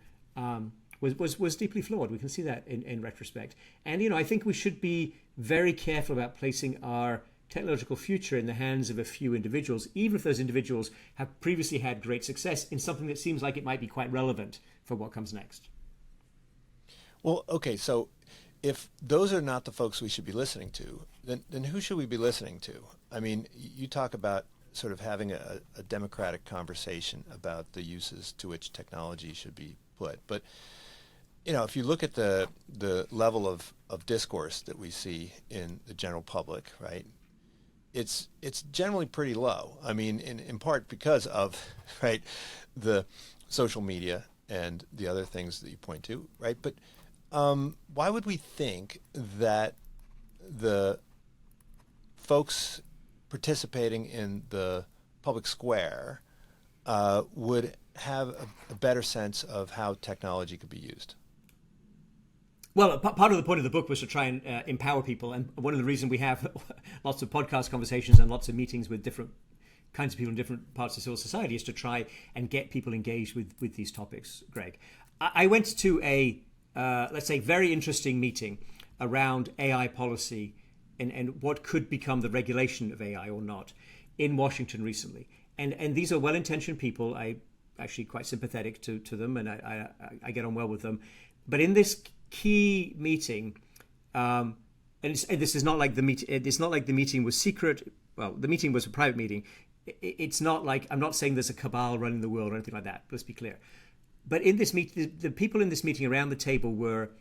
S3: was deeply flawed. We can see that in retrospect. And, I think we should be very careful about placing our technological future in the hands of a few individuals, even if those individuals have previously had great success in something that seems like it might be quite relevant for what comes next.
S2: Well, okay, so if those are not the folks we should be listening to, then who should we be listening to? I mean, you talk about sort of having a democratic conversation about the uses to which technology should be put. But, if you look at the level of discourse that we see in the general public, right, it's generally pretty low. I mean, in part because of, right, the social media and the other things that you point to, right? But why would we think that the folks participating in the public square would have a better sense of how technology could be used?
S3: Well, part of the point of the book was to try and empower people. And one of the reasons we have lots of podcast conversations and lots of meetings with different kinds of people in different parts of civil society is to try and get people engaged with these topics, Greg. I went to a, let's say, very interesting meeting around AI policy and what could become the regulation of AI or not in Washington recently. And these are well-intentioned people. I'm actually quite sympathetic to them, and I get on well with them. But in this key meeting, and this is not like the meeting. It's not like the meeting was secret. Well, the meeting was a private meeting. It's not like, I'm not saying there's a cabal running the world or anything like that. Let's be clear. But in this meeting, the people in this meeting around the table were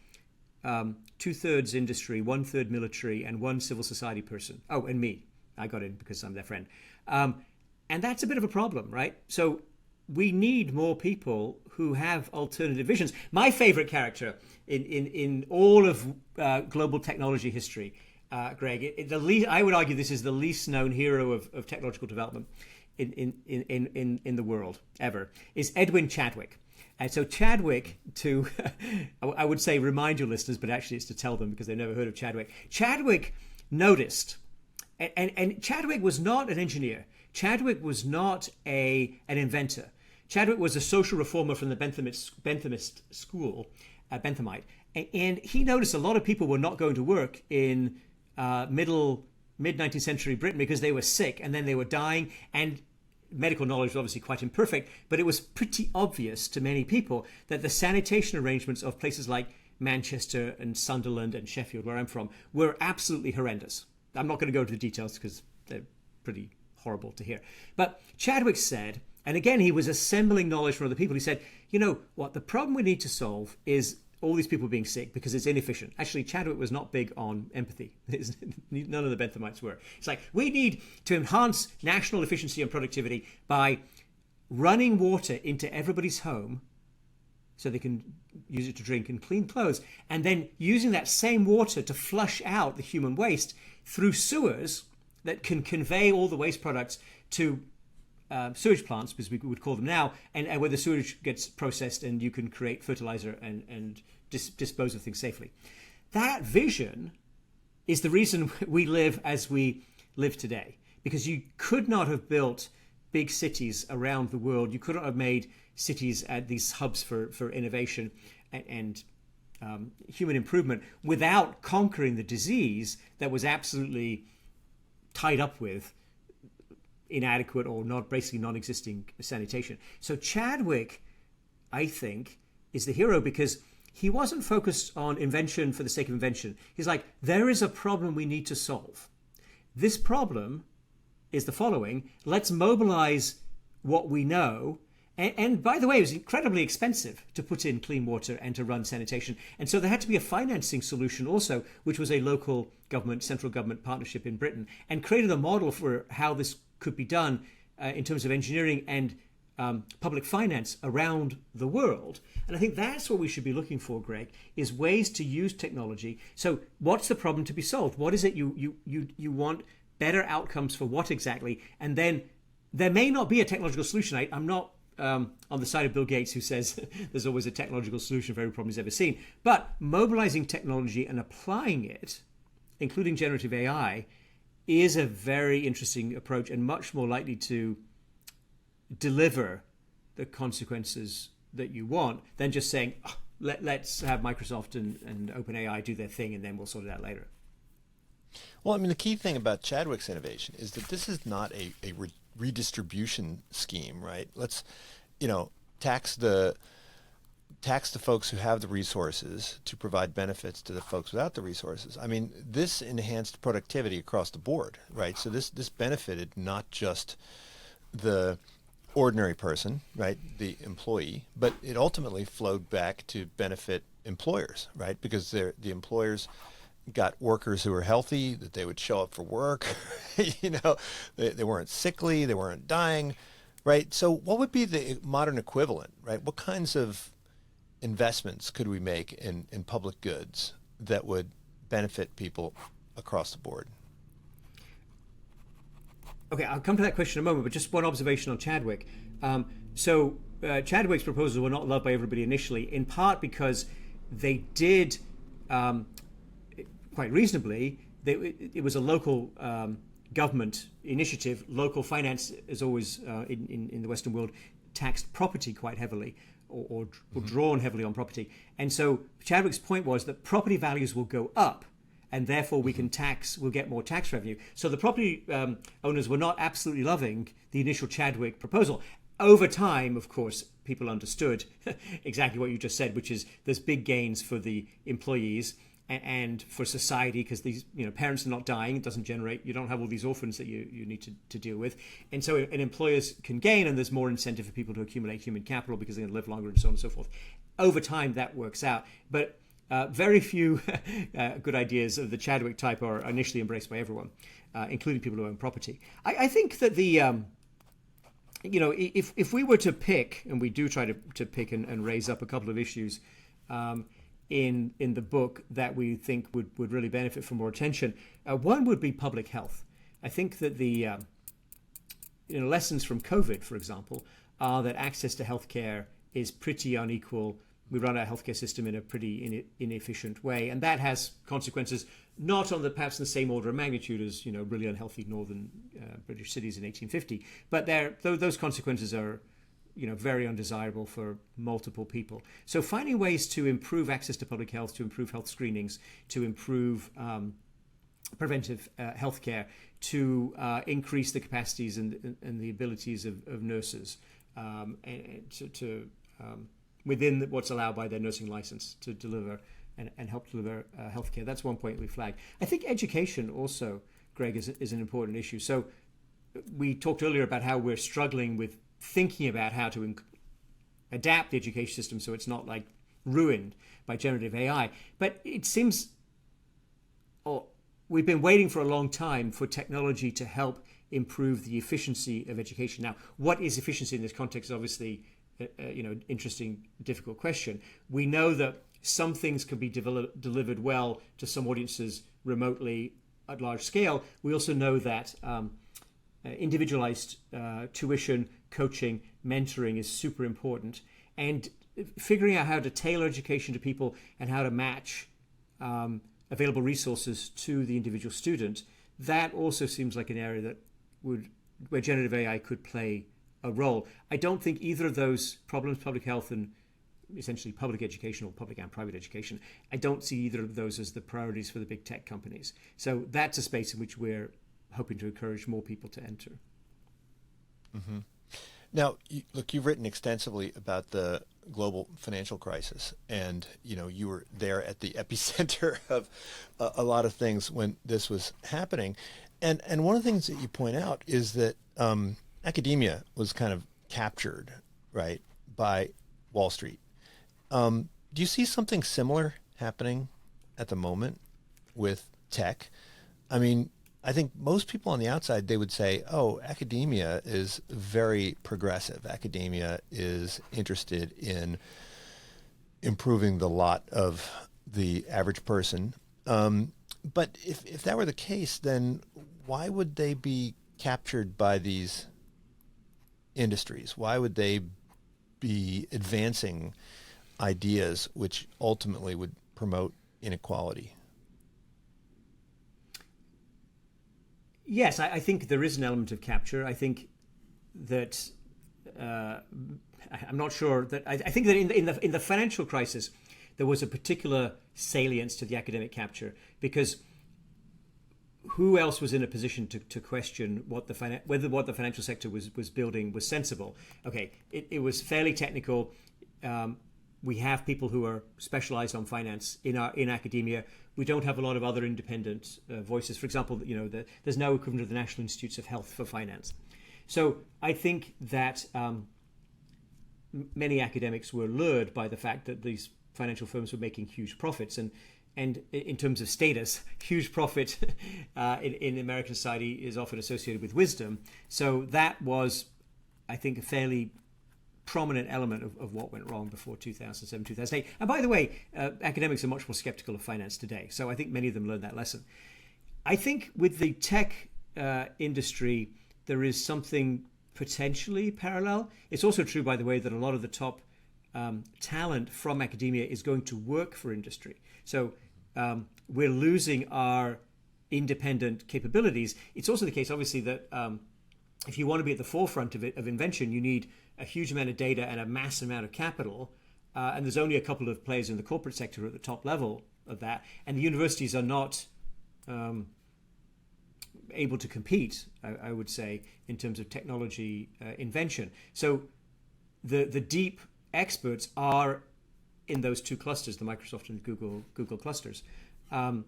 S3: 2/3 industry, 1/3 military, and 1 civil society person. Oh, and me. I got in because I'm their friend. And that's a bit of a problem, right? So we need more people who have alternative visions. My favorite character in all of global technology history, Greg, I would argue this is the least known hero of technological development in the world ever, is Edwin Chadwick. And so Chadwick, to, I would say remind your listeners, but actually it's to tell them because they've never heard of Chadwick. Chadwick noticed, and Chadwick was not an engineer. Chadwick was not an inventor. Chadwick was a social reformer from the Benthamist school, Benthamite, and he noticed a lot of people were not going to work in mid-19th century Britain because they were sick and then they were dying, and medical knowledge was obviously quite imperfect, but it was pretty obvious to many people that the sanitation arrangements of places like Manchester and Sunderland and Sheffield, where I'm from, were absolutely horrendous. I'm not going to go into the details because they're pretty horrible to hear. But Chadwick said, and again, he was assembling knowledge from other people. He said, you know what, the problem we need to solve is all these people being sick because it's inefficient. Actually, Chadwick was not big on empathy. None of the Benthamites were. It's like, we need to enhance national efficiency and productivity by running water into everybody's home so they can use it to drink and clean clothes, and then using that same water to flush out the human waste through sewers that can convey all the waste products to sewage plants, as we would call them now, and where the sewage gets processed and you can create fertilizer and dispose of things safely. That vision is the reason we live as we live today, because you could not have built big cities around the world. You could not have made cities at these hubs for innovation and human improvement without conquering the disease that was absolutely tied up with inadequate or basically non-existing sanitation. So Chadwick, I think, is the hero because he wasn't focused on invention for the sake of invention. He's like, there is a problem we need to solve. This problem is the following. Let's mobilize what we know. And by the way, it was incredibly expensive to put in clean water and to run sanitation. And so there had to be a financing solution also, which was a local government, central government partnership in Britain, and created a model for how this could be done in terms of engineering and public finance around the world. And I think that's what we should be looking for, Greg, is ways to use technology. So what's the problem to be solved? What is it you want? Better outcomes for what exactly? And then there may not be a technological solution. I'm not on the side of Bill Gates, who says there's always a technological solution for every problem he's ever seen. But mobilizing technology and applying it, including generative AI, is a very interesting approach and much more likely to deliver the consequences that you want than just saying, oh, let's have Microsoft and OpenAI do their thing and then we'll sort it out later.
S2: Well, I mean, the key thing about Chadwick's innovation is that this is not a redistribution scheme, right? Let's, tax the folks who have the resources to provide benefits to the folks without the resources. I mean, this enhanced productivity across the board, right? So this benefited not just the ordinary person, right, the employee, but it ultimately flowed back to benefit employers, right? Because the employers got workers who were healthy, that they would show up for work, they weren't sickly, they weren't dying, right? So what would be the modern equivalent, right? What kinds of investments could we make in public goods that would benefit people across the board?
S3: Okay, I'll come to that question in a moment, but just one observation on Chadwick. Chadwick's proposals were not loved by everybody initially, in part because they did, quite reasonably, it was a local government initiative. Local finance is always, in the Western world, taxed property quite heavily or drawn heavily on property. And so Chadwick's point was that property values will go up, and therefore we'll get more tax revenue. So the property owners were not absolutely loving the initial Chadwick proposal. Over time, of course, people understood exactly what you just said, which is there's big gains for the employees and for society, because these parents are not dying. It doesn't generate, you don't have all these orphans that you need to deal with. And so employers can gain, and there's more incentive for people to accumulate human capital because they're going to live longer and so on and so forth. Over time, that works out. But very few good ideas of the Chadwick type are initially embraced by everyone, including people who own property. I think that if we were to pick, and we do try to pick and raise up a couple of issues in the book that we think would really benefit from more attention, one would be public health. I think that the lessons from COVID, for example, are that access to healthcare is pretty unequal. We run our healthcare system in a pretty inefficient way, and that has consequences not on perhaps the same order of magnitude as really unhealthy northern British cities in 1850, but those consequences are very undesirable for multiple people. So finding ways to improve access to public health, to improve health screenings, to improve preventive healthcare, to increase the capacities and the abilities of nurses, and to within what's allowed by their nursing license to deliver and help deliver healthcare. That's one point we flagged. I think education also, Greg, is an important issue. So we talked earlier about how we're struggling with thinking about how to adapt the education system so it's not like ruined by generative AI. But it seems we've been waiting for a long time for technology to help improve the efficiency of education. Now, what is efficiency in this context is obviously interesting, difficult question. We know that some things can be delivered well to some audiences remotely at large scale. We also know that individualized tuition, coaching, mentoring is super important. And figuring out how to tailor education to people and how to match available resources to the individual student, that also seems like an area where generative AI could play a role. I don't think either of those problems, public health and essentially public education or public and private education, I don't see either of those as the priorities for the big tech companies. So that's a space in which we're hoping to encourage more people to enter.
S2: Mm-hmm. Now, you've written extensively about the global financial crisis, and you were there at the epicenter of a lot of things when this was happening. And one of the things that you point out is that academia was kind of captured, right, by Wall Street. Do you see something similar happening at the moment with tech? I mean, I think most people on the outside, they would say, oh, academia is very progressive. Academia is interested in improving the lot of the average person. But if that were the case, then why would they be captured by these industries? Why would they be advancing ideas which ultimately would promote inequality?
S3: Yes, I think there is an element of capture. I think that I'm not sure that I think that in the financial crisis there was a particular salience to the academic capture, because who else was in a position to question whether what the financial sector was building was sensible? Okay, it was fairly technical. We have people who are specialized on finance in academia. We don't have a lot of other independent voices. For example, there's no equivalent of the National Institutes of Health for finance. So I think that many academics were lured by the fact that these financial firms were making huge profits, and in terms of status, huge profit in American society is often associated with wisdom. So that was, I think, a fairly prominent element of what went wrong before 2007, 2008. And by the way, academics are much more skeptical of finance today. So I think many of them learned that lesson. I think with the tech industry, there is something potentially parallel. It's also true, by the way, that a lot of the top talent from academia is going to work for industry. So we're losing our independent capabilities. It's also the case, obviously, that if you want to be at the forefront of invention, you need a huge amount of data and a massive amount of capital. And there's only a couple of players in the corporate sector at the top level of that. And the universities are not able to compete, I would say, in terms of technology invention. So the deep experts are in those two clusters, the Microsoft and Google clusters. And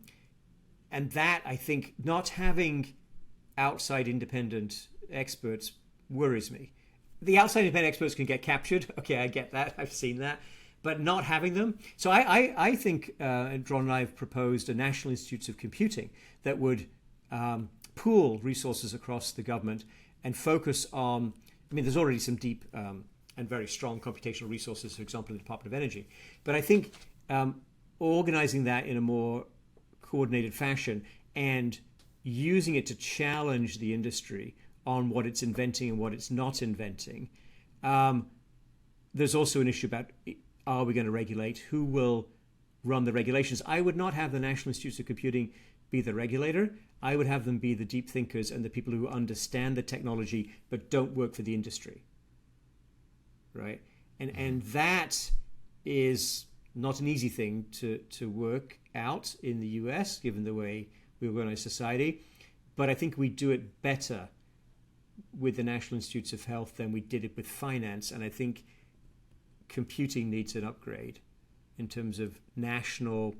S3: that, I think, not having outside independent experts worries me. The outside independent experts can get captured. Okay, I get that. I've seen that. But not having them. So I think, and Daron and I have proposed a National Institutes of Computing that would pool resources across the government and focus on, there's already some deep and very strong computational resources, for example, in the Department of Energy. But I think organizing that in a more coordinated fashion and using it to challenge the industry on what it's inventing and what it's not inventing. There's also an issue about, are we going to regulate? Who will run the regulations? I would not have the National Institutes of Computing be the regulator. I would have them be the deep thinkers and the people who understand the technology but don't work for the industry. right? And that is not an easy thing to work out in the US, given the way we organize society. But I think we do it better with the National Institutes of Health than we did it with finance. And I think computing needs an upgrade in terms of national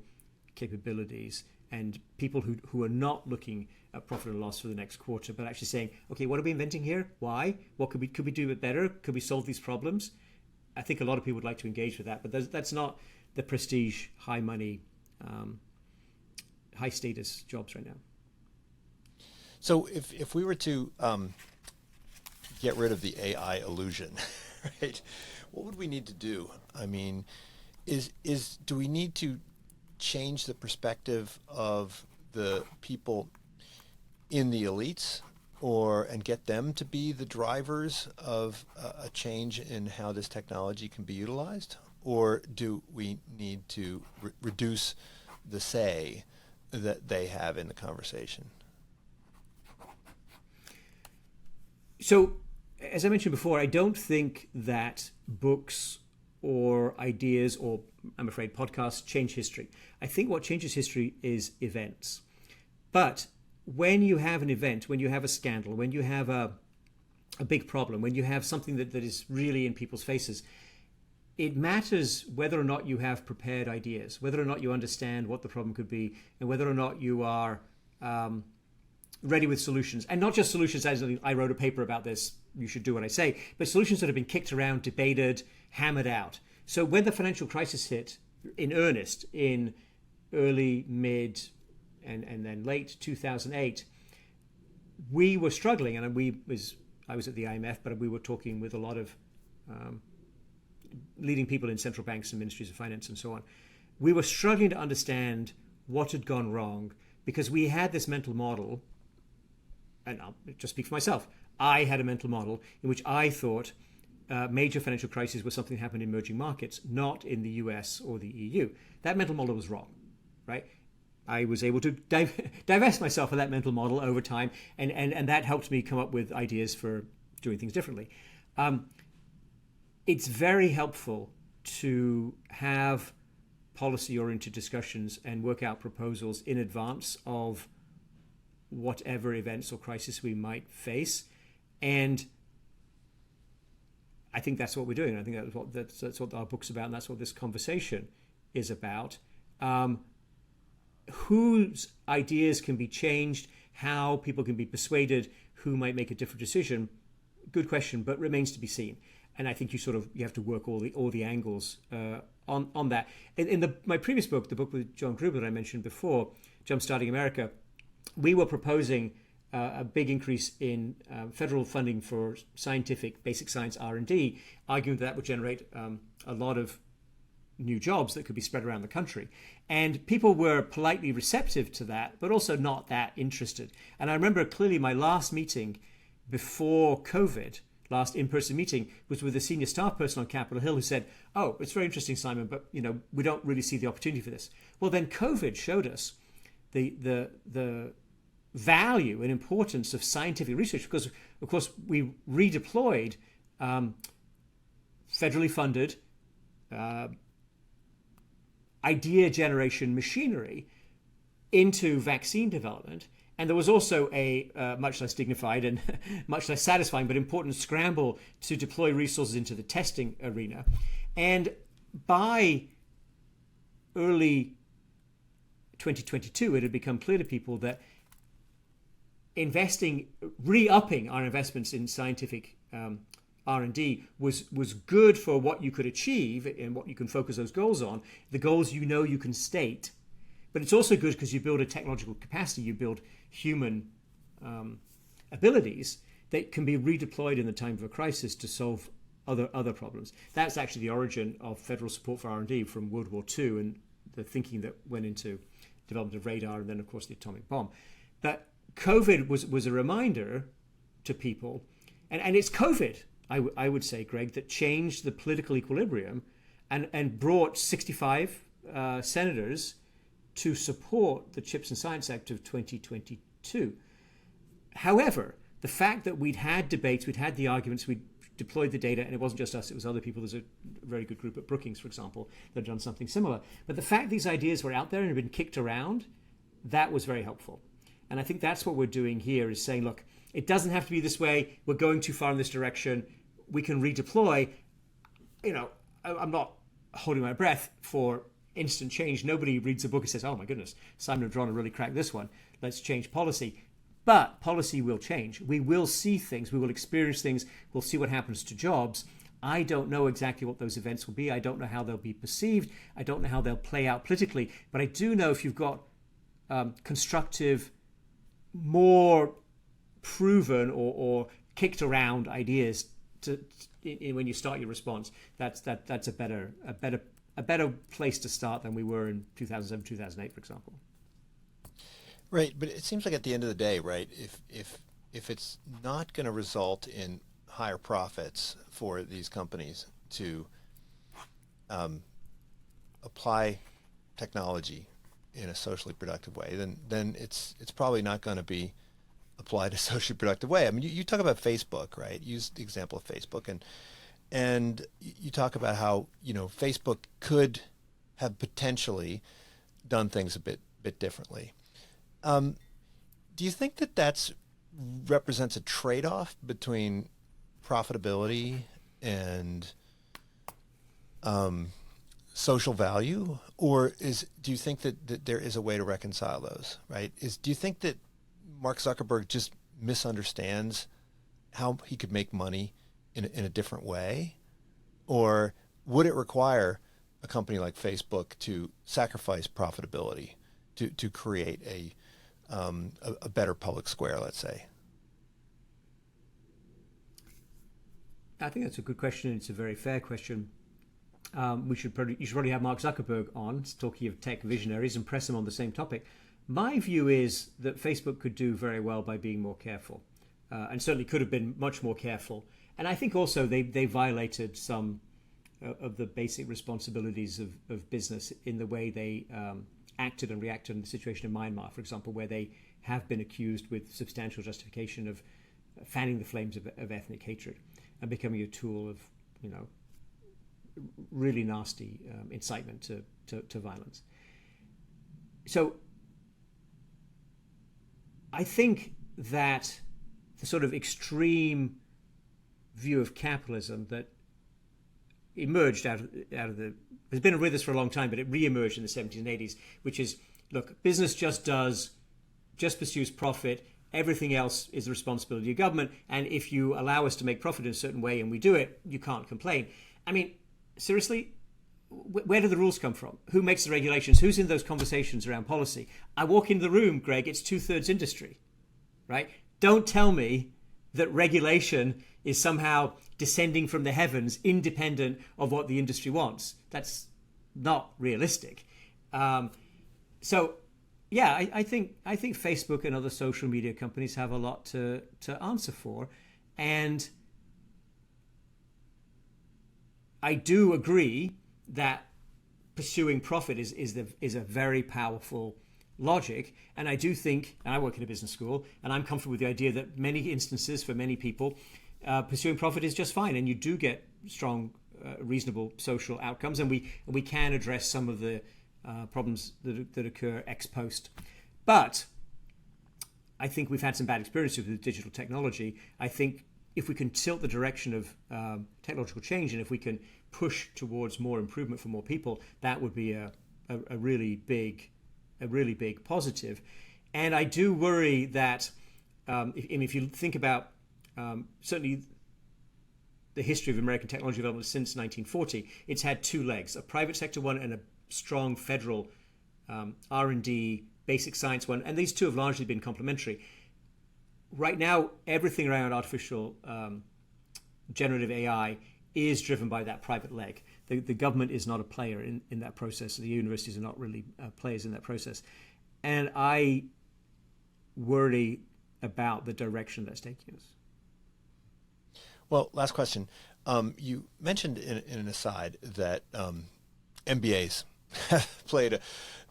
S3: capabilities and people who are not looking at profit and loss for the next quarter, but actually saying, okay, what are we inventing here? Why? What could we do it better? Could we solve these problems? I think a lot of people would like to engage with that, but that's not the prestige, high money, high status jobs right now.
S2: So if we were to get rid of the AI illusion, right, what would we need to do? I mean, do we need to change the perspective of the people in the elites, and get them to be the drivers of a change in how this technology can be utilized? Or do we need to reduce the say that they have in the conversation?
S3: So, as I mentioned before, I don't think that books or ideas or, I'm afraid, podcasts change history. I think what changes history is events. But when you have an event, when you have a scandal, when you have a big problem, when you have something that is really in people's faces, it matters whether or not you have prepared ideas, whether or not you understand what the problem could be, and whether or not you are ready with solutions. And not just solutions as I wrote a paper about this, you should do what I say, but solutions that have been kicked around, debated, hammered out. So when the financial crisis hit in earnest in early, mid, and then late 2008, we were struggling, and I was at the IMF, but we were talking with a lot of leading people in central banks and ministries of finance and so on. We were struggling to understand what had gone wrong because we had this mental model, and I'll just speak for myself. I had a mental model in which I thought major financial crises were something that happened in emerging markets, not in the US or the EU. That mental model was wrong, right? I was able to divest myself of that mental model over time, and that helped me come up with ideas for doing things differently. It's very helpful to have policy-oriented discussions and work out proposals in advance of whatever events or crisis we might face. And I think that's what we're doing. I think that's what our book's about, and that's what this conversation is about. Whose ideas can be changed, how people can be persuaded, who might make a different decision, good question, but remains to be seen. And I think you have to work all the angles on that. In my previous book, the book with John Gruber that I mentioned before, Jumpstarting America, we were proposing a big increase in federal funding for scientific, basic science R&D, arguing that would generate a lot of new jobs that could be spread around the country. And people were politely receptive to that, but also not that interested. And I remember clearly my last meeting before COVID, last in-person meeting, was with a senior staff person on Capitol Hill who said, "Oh, it's very interesting, Simon, but we don't really see the opportunity for this." Well, then COVID showed us the value and importance of scientific research because, of course, we redeployed federally funded idea generation machinery into vaccine development. And there was also a much less dignified and much less satisfying but important scramble to deploy resources into the testing arena. And by early 2022, it had become clear to people that re-upping our investments in scientific R&D was good for what you could achieve and what you can focus those goals on, the goals you can state. But it's also good because you build a technological capacity, you build human abilities that can be redeployed in the time of a crisis to solve other problems. That's actually the origin of federal support for R&D from World War II and the thinking that went into development of radar and then, of course, the atomic bomb. But COVID was a reminder to people, and it's COVID, I would say, Greg, that changed the political equilibrium and brought 65 senators to support the Chips and Science Act of 2022. However, the fact that we'd had debates, we'd had the arguments, we'd deployed the data, and it wasn't just us, it was other people. There's a very good group at Brookings, for example, that had done something similar. But the fact these ideas were out there and had been kicked around, that was very helpful. And I think that's what we're doing here, is saying, look, it doesn't have to be this way. We're going too far in this direction. We can redeploy. I'm not holding my breath for instant change. Nobody reads a book and says, oh my goodness, Simon and Daron really cracked this one. Let's change policy. But policy will change. We will see things. We will experience things. We'll see what happens to jobs. I don't know exactly what those events will be. I don't know how they'll be perceived. I don't know how they'll play out politically. But I do know if you've got constructive, more proven or kicked around ideas when you start your response, that's a better place to start than we were in 2007, 2008, for example.
S2: Right, but it seems like at the end of the day, right, if it's not going to result in higher profits for these companies to apply technology in a socially productive way, then it's probably not going to be applied in a socially productive way. I mean, you talk about Facebook, right? Use the example of Facebook, and you talk about how Facebook could have potentially done things a bit differently. Do you think that represents a trade-off between profitability and social value, or do you think that there is a way to reconcile those? Right? Do you think that Mark Zuckerberg just misunderstands how he could make money in a different way, or would it require a company like Facebook to sacrifice profitability to create a better public square, let's say?
S3: I think that's a good question. It's a very fair question. You should probably have Mark Zuckerberg on, talking of tech visionaries, and press him on the same topic. My view is that Facebook could do very well by being more careful, and certainly could have been much more careful. And I think also they violated some of the basic responsibilities of business in the way they acted and reacted in the situation in Myanmar, for example, where they have been accused with substantial justification of fanning the flames of ethnic hatred and becoming a tool of, really nasty incitement to violence. So I think that the sort of extreme view of capitalism that emerged out of the has been with us for a long time, but it re-emerged in the 70s and 80s, which is, look, business just pursues profit. Everything else is the responsibility of government. And if you allow us to make profit in a certain way and we do it, you can't complain. I mean, seriously, where do the rules come from? Who makes the regulations? Who's in those conversations around policy? I walk into the room, Greg, it's 2/3 industry, right? Don't tell me that regulation is somehow descending from the heavens, independent of what the industry wants. That's not realistic. So, yeah, I think Facebook and other social media companies have a lot to answer for, and I do agree that pursuing profit is a very powerful logic, and I do think, and I work in a business school, and I'm comfortable with the idea that many instances for many people, pursuing profit is just fine, and you do get strong, reasonable social outcomes, and we can address some of the problems that occur ex post. But I think we've had some bad experiences with digital technology. I think if we can tilt the direction of technological change, and if we can push towards more improvement for more people, that would be a really big positive. And I do worry that if you think about certainly the history of American technology development since 1940, it's had two legs: a private sector one and a strong federal R&D basic science one, and these two have largely been complementary. Right now, everything around artificial generative AI is driven by that private leg. The government is not a player in that process. The universities are not really players in that process. And I worry about the direction that's taking us.
S2: Well, last question. You mentioned in an aside that MBAs have played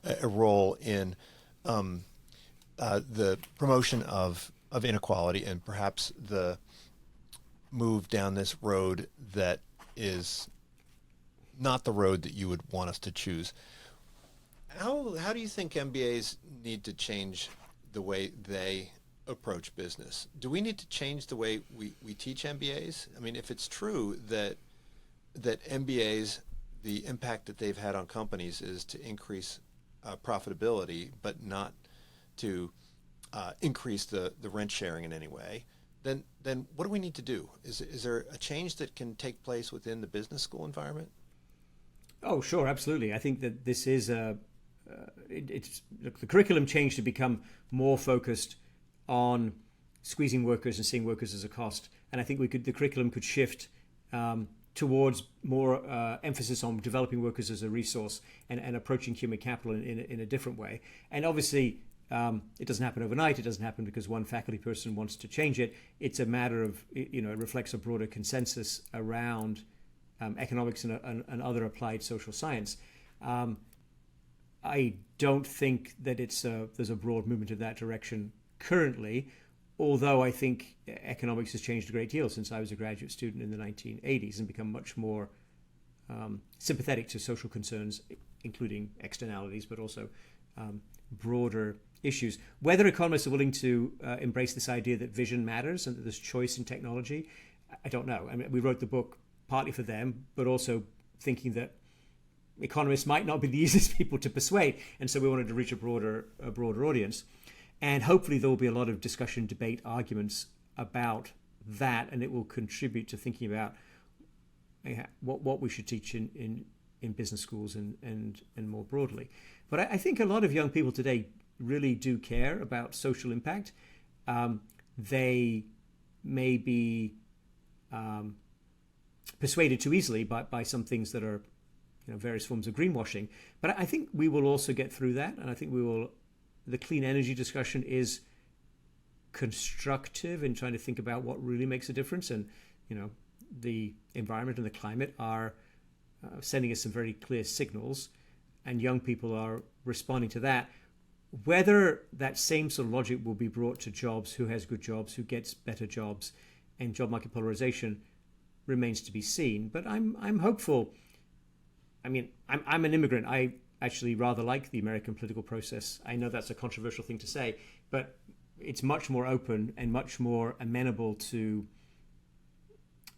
S2: a role in the promotion of inequality and perhaps the move down this road that is not the road that you would want us to choose. How do you think MBAs need to change the way they approach business? Do we need to change the way we teach MBAs? I mean, if it's true that MBAs, the impact that they've had on companies is to increase profitability, but not to increase the rent sharing in any way, then what do we need to do? Is there a change that can take place within the business school environment?
S3: Oh, sure, absolutely. I think that this is the curriculum change to become more focused on squeezing workers and seeing workers as a cost. And I think the curriculum could shift towards more emphasis on developing workers as a resource and approaching human capital in a different way. And obviously, it doesn't happen overnight. It doesn't happen because one faculty person wants to change it. It's a matter of, it reflects a broader consensus around economics and other applied social science. I don't think that there's a broad movement in that direction currently, although I think economics has changed a great deal since I was a graduate student in the 1980s and become much more sympathetic to social concerns, including externalities, but also broader issues. Whether economists are willing to embrace this idea that vision matters and that there's choice in technology, I don't know. I mean, we wrote the book partly for them, but also thinking that economists might not be the easiest people to persuade, and so we wanted to reach a broader audience. And hopefully there will be a lot of discussion, debate, arguments about that, and it will contribute to thinking about what we should teach in business schools and more broadly. But I think a lot of young people today really do care about social impact. They may be persuaded too easily by some things that are various forms of greenwashing. But I think we will also get through that, and I think the clean energy discussion is constructive in trying to think about what really makes a difference. And, the environment and the climate are sending us some very clear signals, and young people are responding to that. Whether that same sort of logic will be brought to jobs, who has good jobs, who gets better jobs, and job market polarization remains to be seen. But I'm hopeful. I mean, I'm an immigrant. I actually rather like the American political process. I know that's a controversial thing to say, but it's much more open and much more amenable to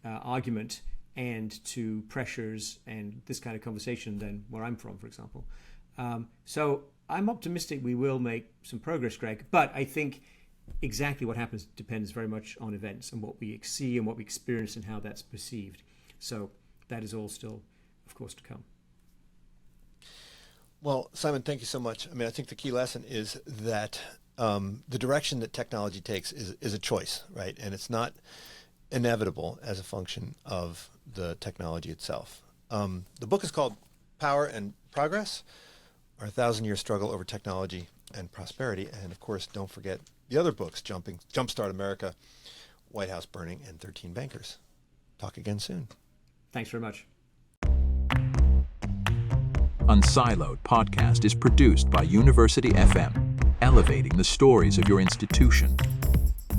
S3: argument and to pressures and this kind of conversation than where I'm from, for example. So I'm optimistic we will make some progress, Greg, but I think exactly what happens depends very much on events and what we see and what we experience and how that's perceived. So that is all still, of course, to come.
S2: Well, Simon, thank you so much. I mean, I think the key lesson is that the direction that technology takes is a choice, right? And it's not inevitable as a function of the technology itself. The book is called Power and Progress, Our 1,000-Year Struggle Over Technology and Prosperity. And of course, don't forget the other books, Jumpstart America, White House Burning, and 13 Bankers. Talk again soon.
S3: Thanks very much.
S1: Unsiloed podcast is produced by University FM, elevating the stories of your institution.